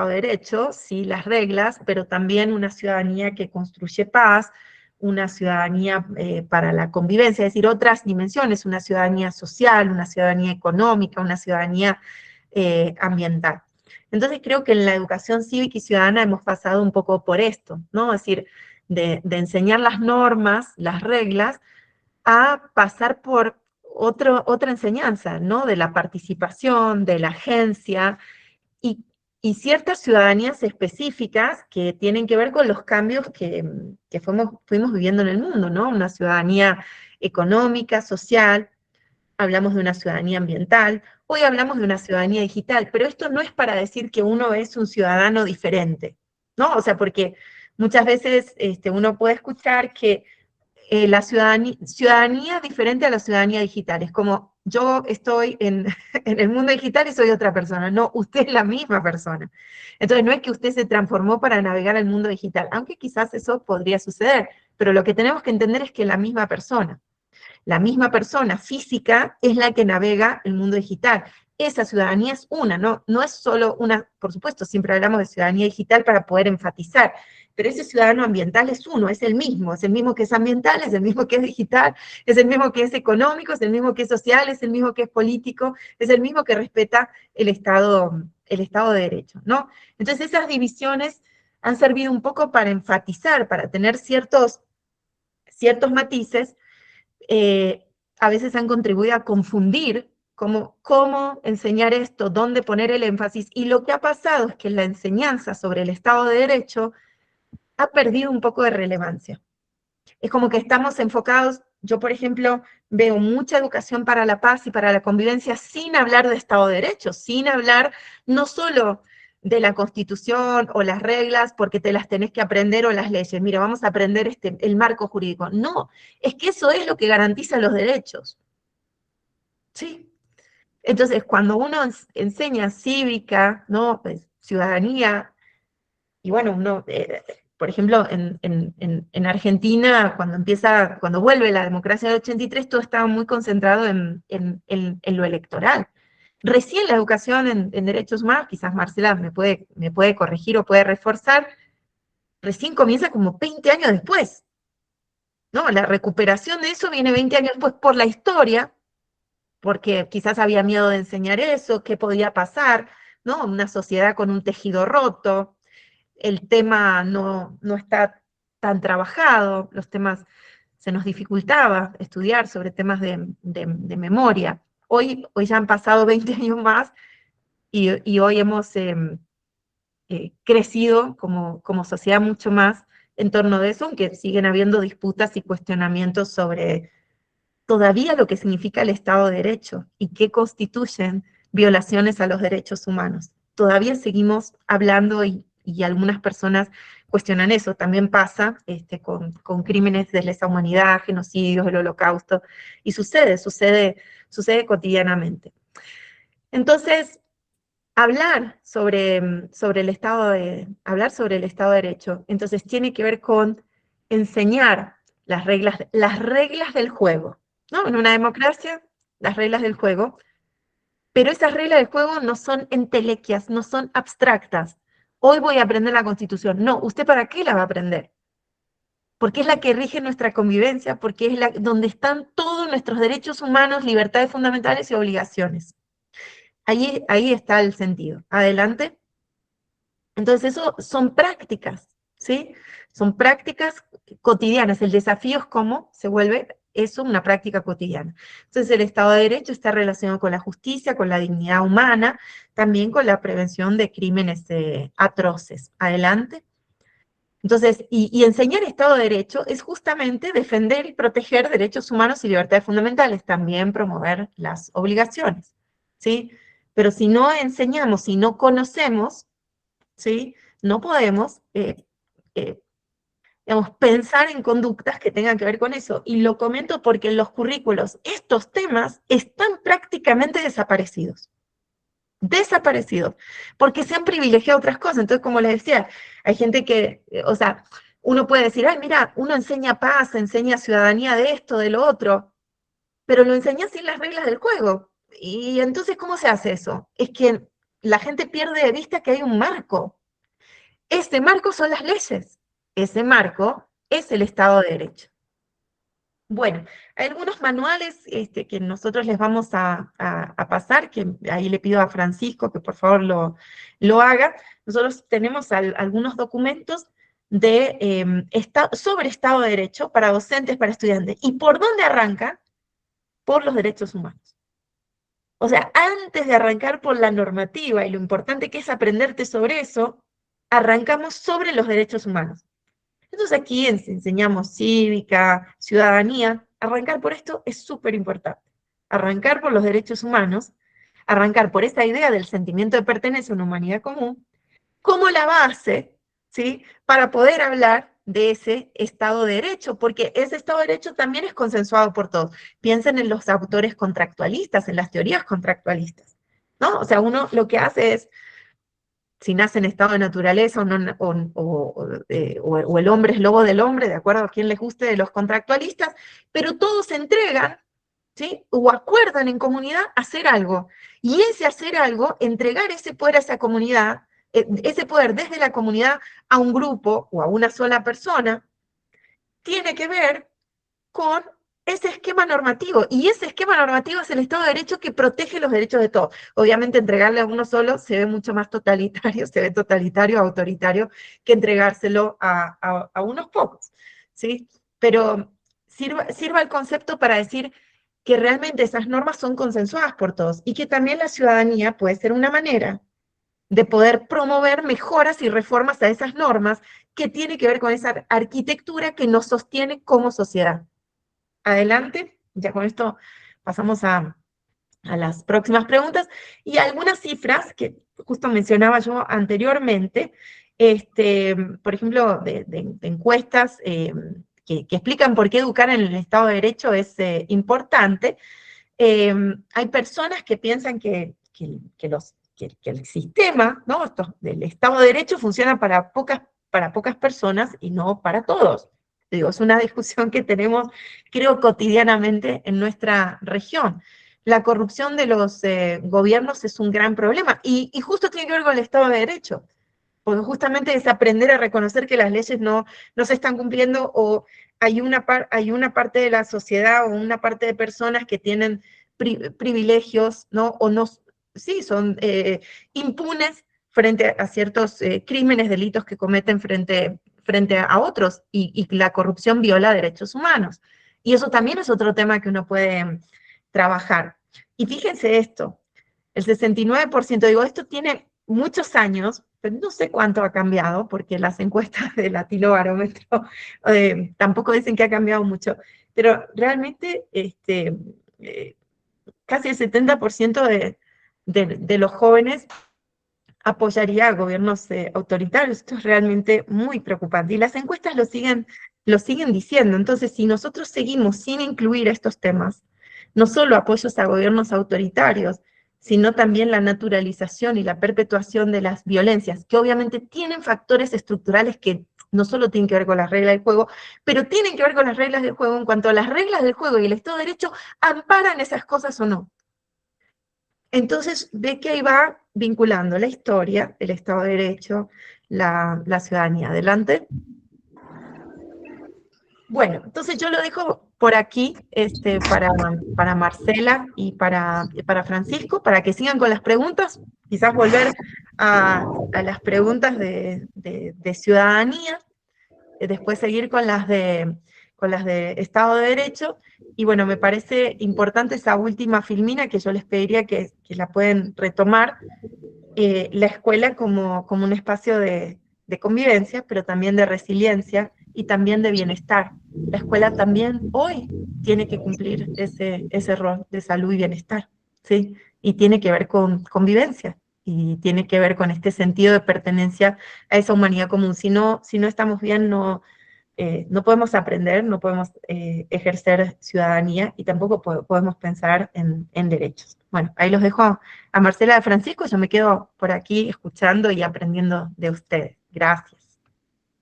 de Derecho, sí las reglas, pero también una ciudadanía que construye paz, una ciudadanía para la convivencia, es decir, otras dimensiones, una ciudadanía social, una ciudadanía económica, una ciudadanía ambiental. Entonces creo que en la educación cívica y ciudadana hemos pasado un poco por esto, ¿no? Es decir, de enseñar las normas, las reglas, a pasar por otra enseñanza, ¿no? De la participación, de la agencia, y ciertas ciudadanías específicas que tienen que ver con los cambios que fuimos viviendo en el mundo, ¿no? Una ciudadanía económica, social, hablamos de una ciudadanía ambiental, hoy hablamos de una ciudadanía digital, pero esto no es para decir que uno es un ciudadano diferente, ¿no? O sea, porque muchas veces uno puede escuchar que la ciudadanía diferente a la ciudadanía digital. Es como, yo estoy en el mundo digital y soy otra persona. No, usted es la misma persona. Entonces, no es que usted se transformó para navegar al mundo digital, aunque quizás eso podría suceder, pero lo que tenemos que entender es que la misma persona física es la que navega el mundo digital. Esa ciudadanía es una, no es solo una, por supuesto, siempre hablamos de ciudadanía digital para poder enfatizar, pero ese ciudadano ambiental es uno, es el mismo que es ambiental, es el mismo que es digital, es el mismo que es económico, es el mismo que es social, es el mismo que es político, es el mismo que respeta el Estado de Derecho, ¿no? Entonces esas divisiones han servido un poco para enfatizar, para tener ciertos matices, a veces han contribuido a confundir cómo enseñar esto, dónde poner el énfasis, y lo que ha pasado es que la enseñanza sobre el Estado de Derecho ha perdido un poco de relevancia. Es como que estamos enfocados, yo por ejemplo veo mucha educación para la paz y para la convivencia sin hablar de Estado de Derecho, sin hablar no solo de la Constitución o las reglas porque te las tenés que aprender o las leyes. Mira, vamos a aprender el marco jurídico. No, es que eso es lo que garantiza los derechos. ¿sí? Entonces, cuando uno enseña cívica, ¿no? Pues, ciudadanía, y bueno, uno, por ejemplo, en Argentina, cuando vuelve la democracia del 83, todo estaba muy concentrado en lo electoral. Recién la educación en derechos humanos, quizás Marcela me puede corregir o puede reforzar, recién comienza como 20 años después, ¿no? La recuperación de eso viene 20 años después por la historia, porque quizás había miedo de enseñar eso, qué podía pasar, ¿no? Una sociedad con un tejido roto, el tema no está tan trabajado, los temas, se nos dificultaba estudiar sobre temas de memoria. Hoy ya han pasado 20 años más y hoy hemos crecido como sociedad mucho más en torno de eso, aunque siguen habiendo disputas y cuestionamientos sobre todavía lo que significa el Estado de Derecho y qué constituyen violaciones a los derechos humanos. Todavía seguimos hablando y algunas personas cuestionan eso. También pasa con crímenes de lesa humanidad, genocidios, el Holocausto, y sucede cotidianamente. Entonces, hablar sobre el Estado de Derecho, entonces tiene que ver con enseñar las reglas del juego, ¿no? En una democracia, las reglas del juego, pero esas reglas del juego no son entelequias, no son abstractas. Hoy voy a aprender la Constitución. No, ¿usted para qué la va a aprender? Porque es la que rige nuestra convivencia, porque es donde están todos nuestros derechos humanos, libertades fundamentales y obligaciones. Ahí está el sentido. Adelante. Entonces, eso son prácticas, ¿sí? Son prácticas cotidianas. El desafío es cómo se vuelve eso una práctica cotidiana. Entonces, el Estado de Derecho está relacionado con la justicia, con la dignidad humana, también con la prevención de crímenes atroces. Adelante. Entonces, y enseñar Estado de Derecho es justamente defender y proteger derechos humanos y libertades fundamentales, también promover las obligaciones, ¿sí? Pero si no enseñamos, si no conocemos, ¿sí? No podemos, digamos, pensar en conductas que tengan que ver con eso. Y lo comento porque en los currículos estos temas están prácticamente desaparecidos. Desaparecidos, porque se han privilegiado otras cosas. Entonces, como les decía, hay gente que, o sea, uno puede decir, ay, mira, uno enseña paz, enseña ciudadanía de esto, de lo otro, pero lo enseña sin las reglas del juego. Y entonces, ¿cómo se hace eso? Es que la gente pierde de vista que hay un marco. Ese marco son las leyes. Ese marco es el Estado de Derecho. Bueno, hay algunos manuales que nosotros les vamos a pasar, que ahí le pido a Francisco que por favor lo haga. Nosotros tenemos algunos documentos sobre Estado de Derecho para docentes, para estudiantes. ¿Y por dónde arranca? Por los derechos humanos. O sea, antes de arrancar por la normativa y lo importante que es aprenderte sobre eso, arrancamos sobre los derechos humanos. Entonces aquí enseñamos cívica, ciudadanía. Arrancar por esto es súper importante. Arrancar por los derechos humanos, arrancar por esa idea del sentimiento de pertenencia a una humanidad común, como la base, ¿sí? Para poder hablar de ese Estado de Derecho, porque ese Estado de Derecho también es consensuado por todos. Piensen en los autores contractualistas, en las teorías contractualistas, ¿no? O sea, uno lo que hace es, si nace en estado de naturaleza o el hombre es lobo del hombre, de acuerdo a quien les guste de los contractualistas, pero todos se entregan, ¿sí? O acuerdan en comunidad hacer algo. Y ese hacer algo, entregar ese poder a esa comunidad, ese poder desde la comunidad a un grupo o a una sola persona, tiene que ver con ese esquema normativo, y ese esquema normativo es el Estado de Derecho que protege los derechos de todos. Obviamente entregarle a uno solo se ve mucho más totalitario, se ve totalitario, autoritario, que entregárselo a unos pocos, ¿sí? Pero sirva el concepto para decir que realmente esas normas son consensuadas por todos, y que también la ciudadanía puede ser una manera de poder promover mejoras y reformas a esas normas que tiene que ver con esa arquitectura que nos sostiene como sociedad. Adelante, ya con esto pasamos a las próximas preguntas, y algunas cifras que justo mencionaba yo anteriormente, por ejemplo, de encuestas que explican por qué educar en el Estado de Derecho es importante. hay personas que piensan que el sistema, ¿no? del Estado de Derecho funciona para pocas personas y no para todos. Digo, es una discusión que tenemos, creo, cotidianamente en nuestra región. La corrupción de los gobiernos es un gran problema, y justo tiene que ver con el Estado de Derecho, porque justamente es aprender a reconocer que las leyes no se están cumpliendo, o hay una parte de la sociedad o una parte de personas que tienen privilegios, ¿no? O no, sí, son impunes frente a ciertos crímenes, delitos que cometen frente a otros, y la corrupción viola derechos humanos. Y eso también es otro tema que uno puede trabajar. Y fíjense esto, el 69%, digo, esto tiene muchos años, pero no sé cuánto ha cambiado, porque las encuestas de Latino Barómetro tampoco dicen que ha cambiado mucho, pero realmente casi el 70% de los jóvenes apoyaría a gobiernos autoritarios. Esto es realmente muy preocupante, y las encuestas lo siguen diciendo. Entonces, si nosotros seguimos sin incluir estos temas, no solo apoyos a gobiernos autoritarios, sino también la naturalización y la perpetuación de las violencias, que obviamente tienen factores estructurales que no solo tienen que ver con las reglas del juego, pero tienen que ver con las reglas del juego en cuanto a las reglas del juego y el Estado de Derecho amparan esas cosas o no. Entonces, ve que ahí va vinculando la historia, el Estado de Derecho, la ciudadanía. Adelante. Bueno, entonces yo lo dejo por aquí para Marcela y para Francisco, para que sigan con las preguntas, quizás volver a las preguntas de ciudadanía, después seguir con las de Estado de Derecho. Y bueno, me parece importante esa última filmina que yo les pediría que la pueden retomar, la escuela como un espacio de convivencia, pero también de resiliencia y también de bienestar. La escuela también hoy tiene que cumplir ese rol de salud y bienestar, ¿sí? Y tiene que ver con convivencia, y tiene que ver con este sentido de pertenencia a esa humanidad común. Si no estamos bien, no podemos aprender, no podemos ejercer ciudadanía, y tampoco podemos pensar en derechos. Bueno, ahí los dejo a Marcela, de Francisco. Yo me quedo por aquí escuchando y aprendiendo de ustedes. Gracias.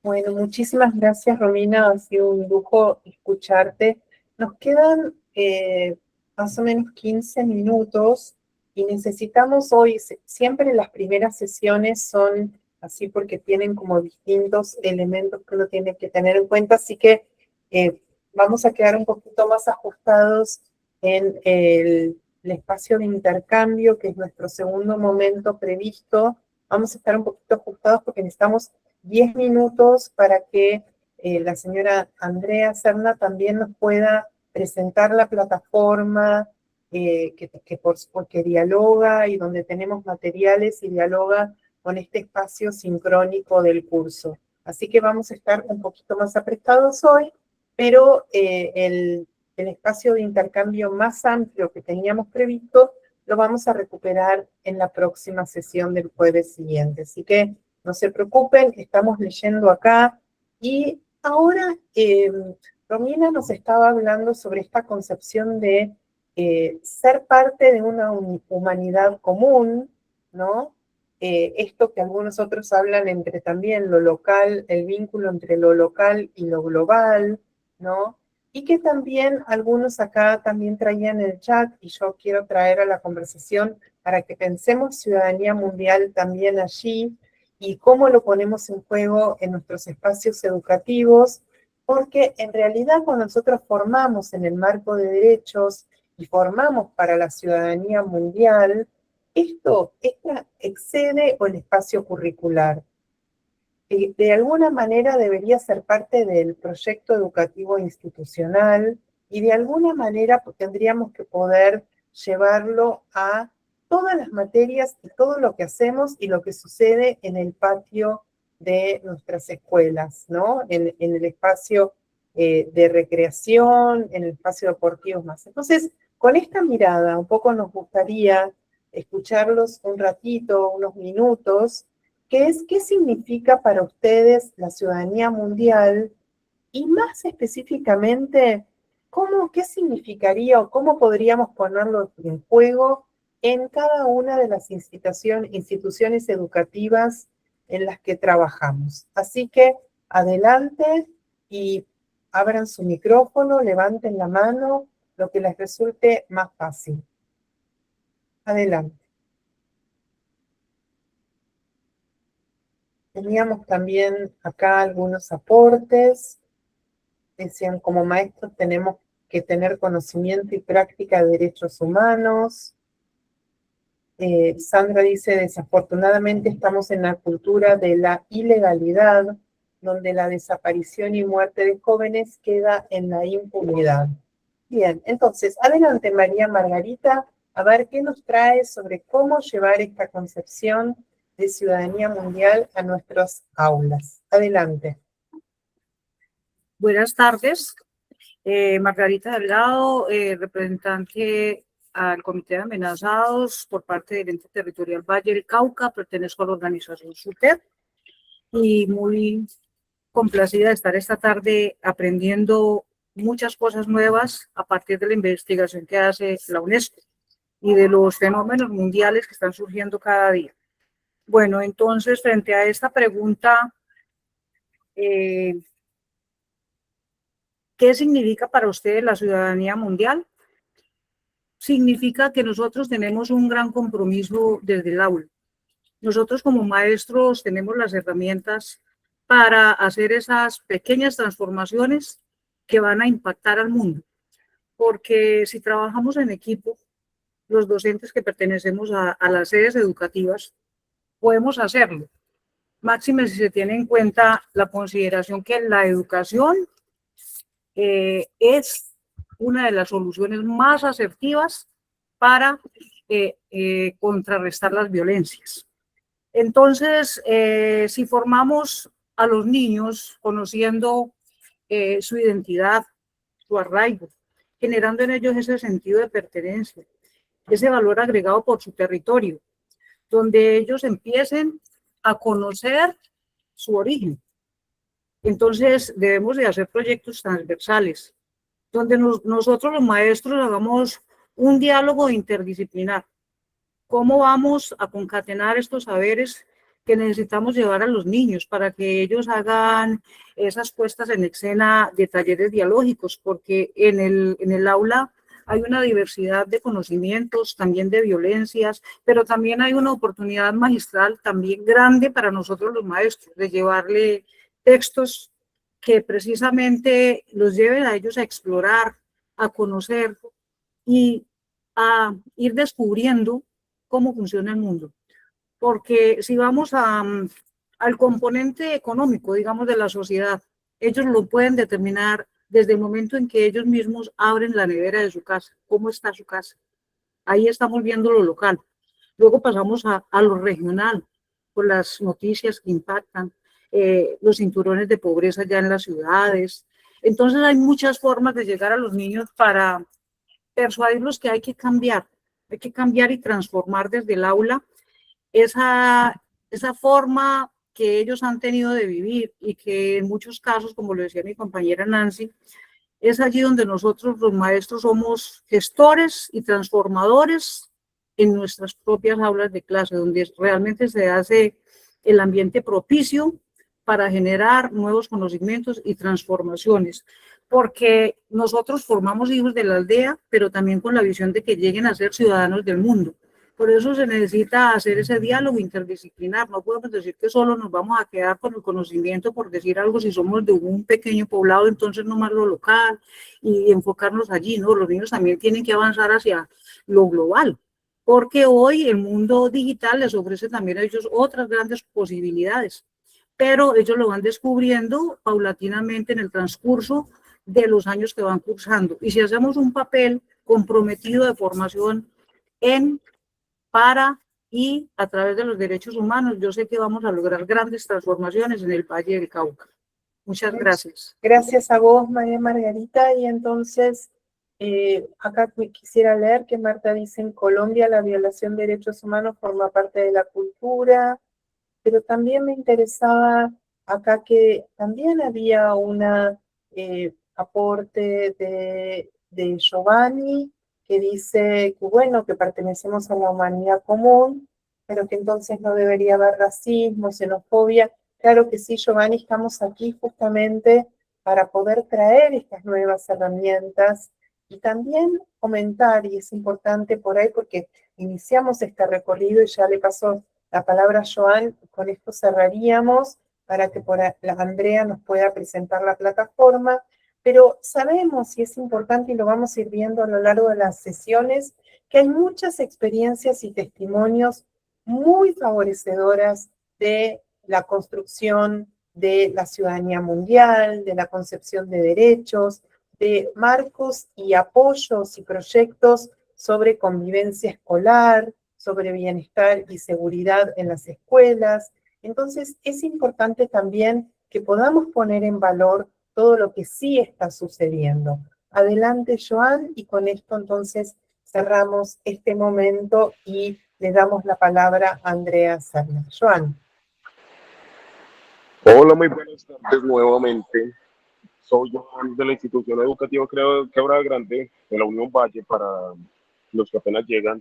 Bueno, muchísimas gracias, Romina. Ha sido un lujo escucharte. Nos quedan más o menos 15 minutos y necesitamos hoy, siempre las primeras sesiones son así porque tienen como distintos elementos que uno tiene que tener en cuenta, así que vamos a quedar un poquito más ajustados en el espacio de intercambio, que es nuestro segundo momento previsto. Vamos a estar un poquito ajustados porque necesitamos 10 minutos para que la señora Andrea Serna también nos pueda presentar la plataforma porque dialoga y donde tenemos materiales y dialoga con este espacio sincrónico del curso. Así que vamos a estar un poquito más apretados hoy, pero el espacio de intercambio más amplio que teníamos previsto lo vamos a recuperar en la próxima sesión del jueves siguiente. Así que no se preocupen, estamos leyendo acá. Y ahora Romina nos estaba hablando sobre esta concepción de ser parte de una humanidad común, ¿no? Esto que algunos otros hablan entre también lo local, el vínculo entre lo local y lo global, ¿no? Y que también algunos acá también traían el chat, y yo quiero traer a la conversación para que pensemos ciudadanía mundial también allí, y cómo lo ponemos en juego en nuestros espacios educativos, porque en realidad cuando nosotros formamos en el marco de derechos y formamos para la ciudadanía mundial, esto excede el espacio curricular. De alguna manera debería ser parte del proyecto educativo institucional, y de alguna manera tendríamos que poder llevarlo a todas las materias y todo lo que hacemos y lo que sucede en el patio de nuestras escuelas, ¿no? En el espacio de recreación, en el espacio deportivo más. Entonces, con esta mirada, un poco nos gustaría escucharlos un ratito, unos minutos, qué significa para ustedes la ciudadanía mundial, y más específicamente, ¿qué significaría o cómo podríamos ponerlo en juego en cada una de las instituciones educativas en las que trabajamos? Así que adelante y abran su micrófono, levanten la mano, lo que les resulte más fácil. Adelante. Teníamos también acá algunos aportes. Decían, como maestros tenemos que tener conocimiento y práctica de derechos humanos. Sandra dice, desafortunadamente estamos en la cultura de la ilegalidad, donde la desaparición y muerte de jóvenes queda en la impunidad. Bien, entonces, adelante María Margarita, a ver qué nos trae sobre cómo llevar esta concepción de ciudadanía mundial a nuestras aulas. Adelante. Buenas tardes. Margarita Delgado, representante al Comité de Amenazados por parte del Ente Territorial Valle del Cauca, pertenezco a la organización SUTEP y muy complacida de estar esta tarde aprendiendo muchas cosas nuevas a partir de la investigación que hace la UNESCO y de los fenómenos mundiales que están surgiendo cada día. Bueno, entonces, frente a esta pregunta, ¿qué significa para ustedes la ciudadanía mundial? Significa que nosotros tenemos un gran compromiso desde el aula. Nosotros como maestros tenemos las herramientas para hacer esas pequeñas transformaciones que van a impactar al mundo. Porque si trabajamos en equipo, los docentes que pertenecemos a las sedes educativas, podemos hacerlo. Máxime si se tiene en cuenta la consideración que la educación es una de las soluciones más asertivas para contrarrestar las violencias. Entonces, si formamos a los niños conociendo su identidad, su arraigo, generando en ellos ese sentido de pertenencia, ese valor agregado por su territorio, donde ellos empiecen a conocer su origen. Entonces, debemos de hacer proyectos transversales, donde nosotros los maestros hagamos un diálogo interdisciplinar. ¿Cómo vamos a concatenar estos saberes que necesitamos llevar a los niños para que ellos hagan esas puestas en escena de talleres dialógicos? Porque en el aula hay una diversidad de conocimientos, también de violencias, pero también hay una oportunidad magistral también grande para nosotros los maestros, de llevarle textos que precisamente los lleven a ellos a explorar, a conocer y a ir descubriendo cómo funciona el mundo. Porque si vamos al componente económico, digamos, de la sociedad, ellos lo pueden determinar desde el momento en que ellos mismos abren la nevera de su casa. ¿Cómo está su casa? Ahí estamos viendo lo local. Luego pasamos a lo regional, con las noticias que impactan, los cinturones de pobreza ya en las ciudades. Entonces hay muchas formas de llegar a los niños para persuadirlos que hay que cambiar y transformar desde el aula esa forma que ellos han tenido de vivir y que en muchos casos, como lo decía mi compañera Nancy, es allí donde nosotros los maestros somos gestores y transformadores en nuestras propias aulas de clase, donde realmente se hace el ambiente propicio para generar nuevos conocimientos y transformaciones, porque nosotros formamos hijos de la aldea, pero también con la visión de que lleguen a ser ciudadanos del mundo. Por eso se necesita hacer ese diálogo interdisciplinar. No podemos decir que solo nos vamos a quedar con el conocimiento por decir algo. Si somos de un pequeño poblado, entonces nomás lo local y enfocarnos allí, ¿no? Los niños también tienen que avanzar hacia lo global, porque hoy el mundo digital les ofrece también a ellos otras grandes posibilidades, pero ellos lo van descubriendo paulatinamente en el transcurso de los años que van cursando. Y si hacemos un papel comprometido de formación para y a través de los derechos humanos, yo sé que vamos a lograr grandes transformaciones en el Valle del Cauca. Muchas gracias. Gracias a vos, María Margarita. Y entonces, acá quisiera leer que Marta dice, en Colombia la violación de derechos humanos forma parte de la cultura, pero también me interesaba acá que también había aporte de Giovanni, que dice que bueno, que pertenecemos a la humanidad común, pero que entonces no debería haber racismo, xenofobia. Claro que sí, Giovanni, estamos aquí justamente para poder traer estas nuevas herramientas y también comentar, y es importante por ahí porque iniciamos este recorrido y ya le paso la palabra a Joan, con esto cerraríamos para que la Andrea nos pueda presentar la plataforma, pero sabemos, y es importante y lo vamos a ir viendo a lo largo de las sesiones, que hay muchas experiencias y testimonios muy favorecedoras de la construcción de la ciudadanía mundial, de la concepción de derechos, de marcos y apoyos y proyectos sobre convivencia escolar, sobre bienestar y seguridad en las escuelas. Entonces, es importante también que podamos poner en valor todo lo que sí está sucediendo. Adelante, Joan, y con esto entonces cerramos este momento y le damos la palabra a Andrea Serna. Joan. Hola, muy buenas tardes nuevamente. Soy Joan de la institución educativa Quebrada Grande de la Unión Valle para los que apenas llegan.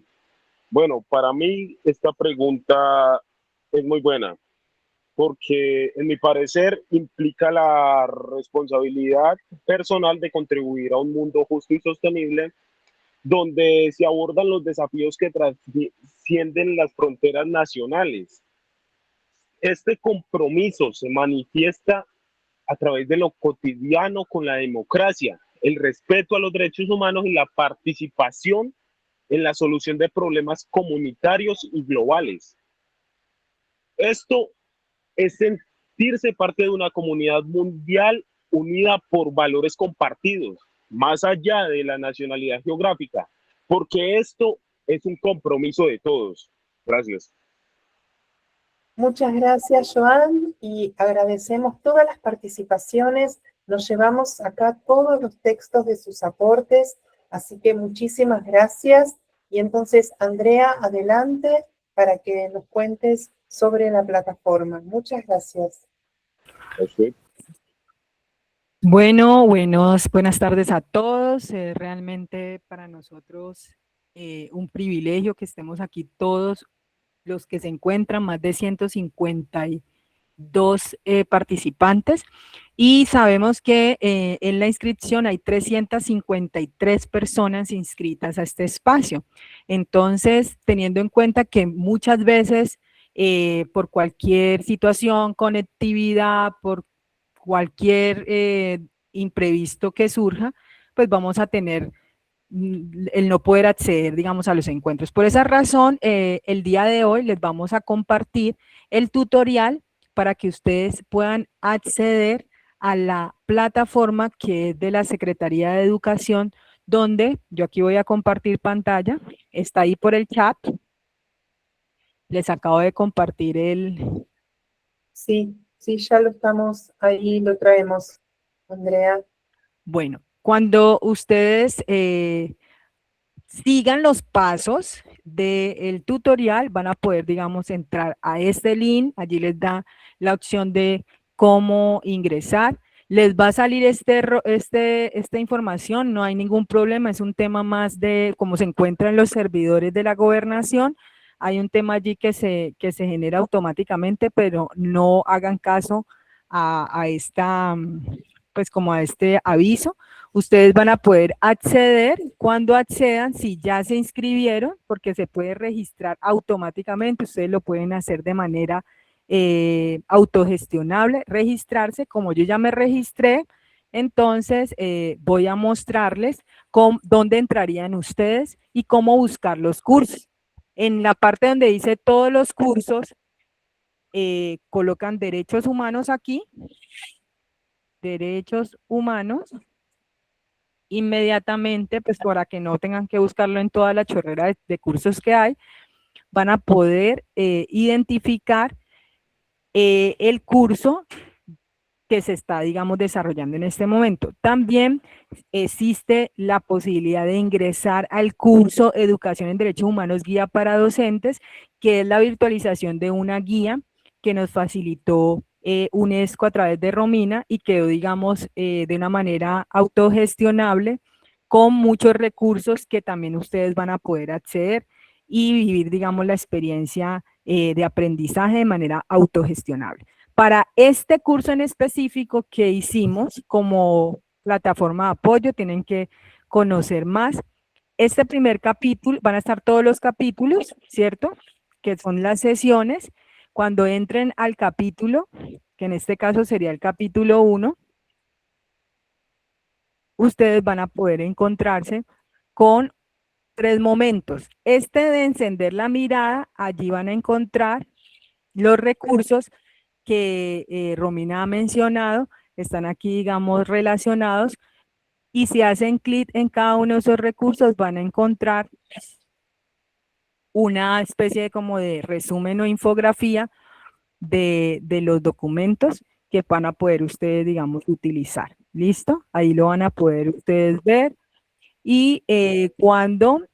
Bueno, para mí esta pregunta es muy buena porque en mi parecer implica la responsabilidad personal de contribuir a un mundo justo y sostenible donde se abordan los desafíos que trascienden las fronteras nacionales. Este compromiso se manifiesta a través de lo cotidiano con la democracia, el respeto a los derechos humanos y la participación en la solución de problemas comunitarios y globales. Esto es sentirse parte de una comunidad mundial unida por valores compartidos, más allá de la nacionalidad geográfica, porque esto es un compromiso de todos. Gracias. Muchas gracias, Joan, y agradecemos todas las participaciones. Nos llevamos acá todos los textos de sus aportes, así que muchísimas gracias. Y entonces, Andrea, adelante para que nos cuentes sobre la plataforma. Muchas gracias. Bueno, buenas tardes a todos. Realmente para nosotros un privilegio que estemos aquí todos los que se encuentran, más de 152 participantes, y sabemos que en la inscripción hay 353 personas inscritas a este espacio. Entonces, teniendo en cuenta que muchas veces por cualquier situación, conectividad, por cualquier imprevisto que surja, pues vamos a tener el no poder acceder, digamos, a los encuentros. Por esa razón, el día de hoy les vamos a compartir el tutorial para que ustedes puedan acceder a la plataforma que es de la Secretaría de Educación, donde yo aquí voy a compartir pantalla, está ahí por el chat. Les acabo de compartir el... Sí, ya lo estamos, ahí lo traemos, Andrea. Bueno, cuando ustedes sigan los pasos del tutorial, van a poder, digamos, entrar a este link. Allí les da la opción de cómo ingresar. Les va a salir esta información, no hay ningún problema, es un tema más de cómo se encuentran los servidores de la gobernación. Hay un tema allí que se genera automáticamente, pero no hagan caso a esta, pues como a este aviso. Ustedes van a poder acceder cuando accedan, si ya se inscribieron, porque se puede registrar automáticamente, ustedes lo pueden hacer de manera autogestionable, registrarse. Como yo ya me registré, entonces voy a mostrarles dónde entrarían ustedes y cómo buscar los cursos. En la parte donde dice todos los cursos, colocan derechos humanos aquí, derechos humanos, inmediatamente, pues para que no tengan que buscarlo en toda la chorrera de cursos que hay, van a poder identificar el curso que se está, digamos, desarrollando en este momento. También existe la posibilidad de ingresar al curso Educación en Derechos Humanos, Guía para Docentes, que es la virtualización de una guía que nos facilitó UNESCO a través de Romina y quedó, digamos, de una manera autogestionable con muchos recursos que también ustedes van a poder acceder y vivir, digamos, la experiencia de aprendizaje de manera autogestionable. Para este curso en específico que hicimos como plataforma de apoyo, tienen que conocer más. Este primer capítulo, van a estar todos los capítulos, ¿cierto? Que son las sesiones. Cuando entren al capítulo, que en este caso sería el capítulo 1, ustedes van a poder encontrarse con 3 momentos. Este de encender la mirada, allí van a encontrar los recursos que Romina ha mencionado, están aquí, digamos, relacionados, y si hacen clic en cada uno de esos recursos van a encontrar una especie de como de resumen o infografía de los documentos que van a poder ustedes, digamos, utilizar. ¿Listo? Ahí lo van a poder ustedes ver. Y cuando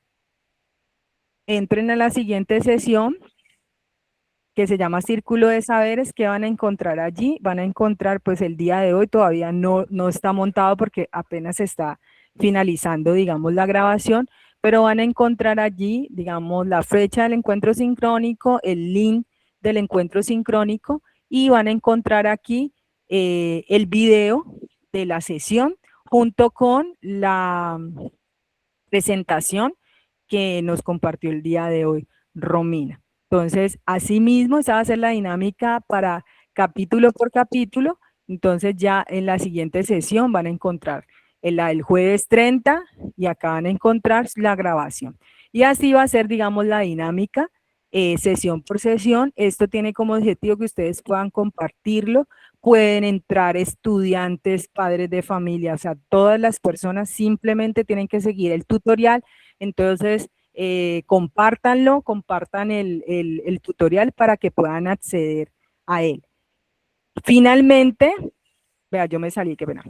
entren a la siguiente sesión, que se llama Círculo de Saberes, ¿qué van a encontrar allí? Van a encontrar, pues el día de hoy todavía no está montado porque apenas está finalizando, digamos, la grabación, pero van a encontrar allí, digamos, la fecha del encuentro sincrónico, el link del encuentro sincrónico, y van a encontrar aquí el video de la sesión junto con la presentación que nos compartió el día de hoy Romina. Entonces, asimismo, esa va a ser la dinámica para capítulo por capítulo. Entonces, ya en la siguiente sesión van a encontrar el jueves 30 y acá van a encontrar la grabación. Y así va a ser, digamos, la dinámica, sesión por sesión. Esto tiene como objetivo que ustedes puedan compartirlo. Pueden entrar estudiantes, padres de familia, o sea, todas las personas simplemente tienen que seguir el tutorial. Entonces, compártanlo, compartan el tutorial para que puedan acceder a él. Finalmente, vea, yo me salí, qué pena.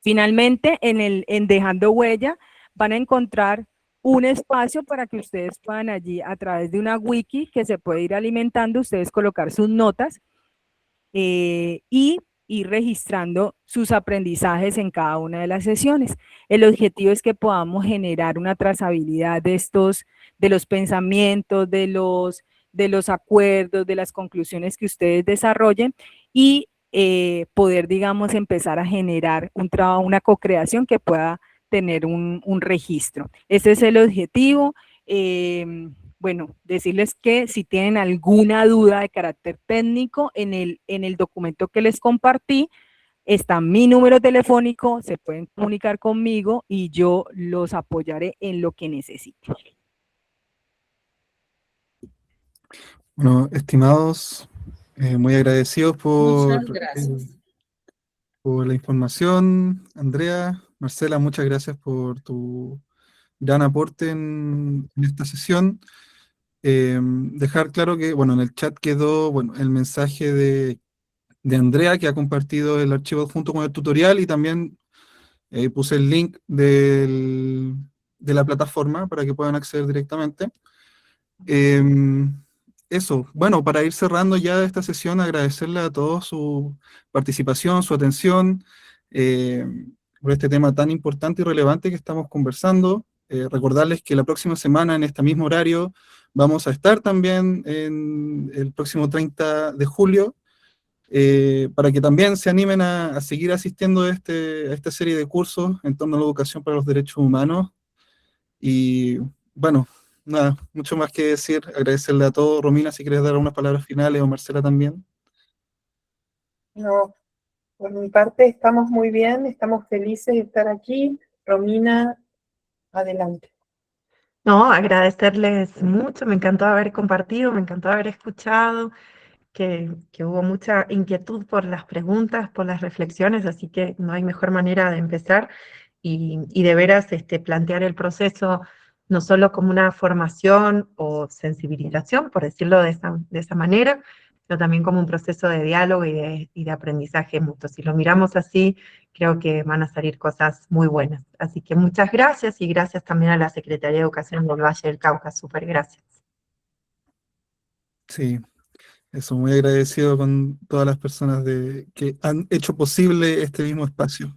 Finalmente, en Dejando Huella, van a encontrar un espacio para que ustedes puedan allí, a través de una wiki que se puede ir alimentando, ustedes colocar sus notas y ir registrando sus aprendizajes en cada una de las sesiones. El objetivo es que podamos generar una trazabilidad de los pensamientos, de los acuerdos, de las conclusiones que ustedes desarrollen y poder, digamos, empezar a generar un trabajo, una co-creación que pueda tener un registro. Ese es el objetivo. Bueno, decirles que si tienen alguna duda de carácter técnico, en el documento que les compartí está mi número telefónico, se pueden comunicar conmigo y yo los apoyaré en lo que necesiten. Bueno, estimados, muy agradecidos Muchas gracias. por la información. Andrea, Marcela, muchas gracias por tu gran aporte en esta sesión. Dejar claro que, bueno, en el chat quedó, bueno, el mensaje de Andrea, que ha compartido el archivo junto con el tutorial, y también puse el link de la plataforma para que puedan acceder directamente. Eso, bueno, para ir cerrando ya esta sesión, agradecerle a todos su participación, su atención, por este tema tan importante y relevante que estamos conversando. Recordarles que la próxima semana, en este mismo horario, vamos a estar también en el próximo 30 de julio, para que también se animen a seguir asistiendo a esta serie de cursos en torno a la educación para los derechos humanos. Y bueno, nada, mucho más que decir, agradecerle a todos. Romina, si quieres dar unas palabras finales, o Marcela también. No, por mi parte estamos muy bien, estamos felices de estar aquí. Romina, adelante. No, agradecerles mucho, me encantó haber compartido, me encantó haber escuchado, que hubo mucha inquietud por las preguntas, por las reflexiones, así que no hay mejor manera de empezar y de veras plantear el proceso no solo como una formación o sensibilización, por decirlo de esa manera, sino también como un proceso de diálogo y de aprendizaje mutuo. Si lo miramos así, creo que van a salir cosas muy buenas. Así que muchas gracias y gracias también a la Secretaría de Educación del Valle del Cauca. Súper gracias. Sí. Eso, muy agradecido con todas las personas que han hecho posible este mismo espacio.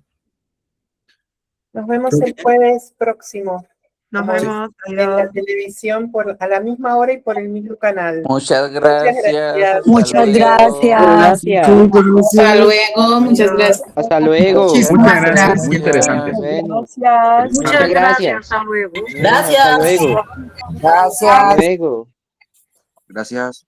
Nos vemos el jueves próximo. Nos como vemos. en la televisión a la misma hora y por el mismo canal. Muchas gracias. Muchas gracias. Hasta luego, muchas gracias. Hasta luego. Muchas gracias. Muy interesante. Gracias. Muchas gracias. Hasta luego. Hasta luego. Gracias. Hasta luego. Gracias.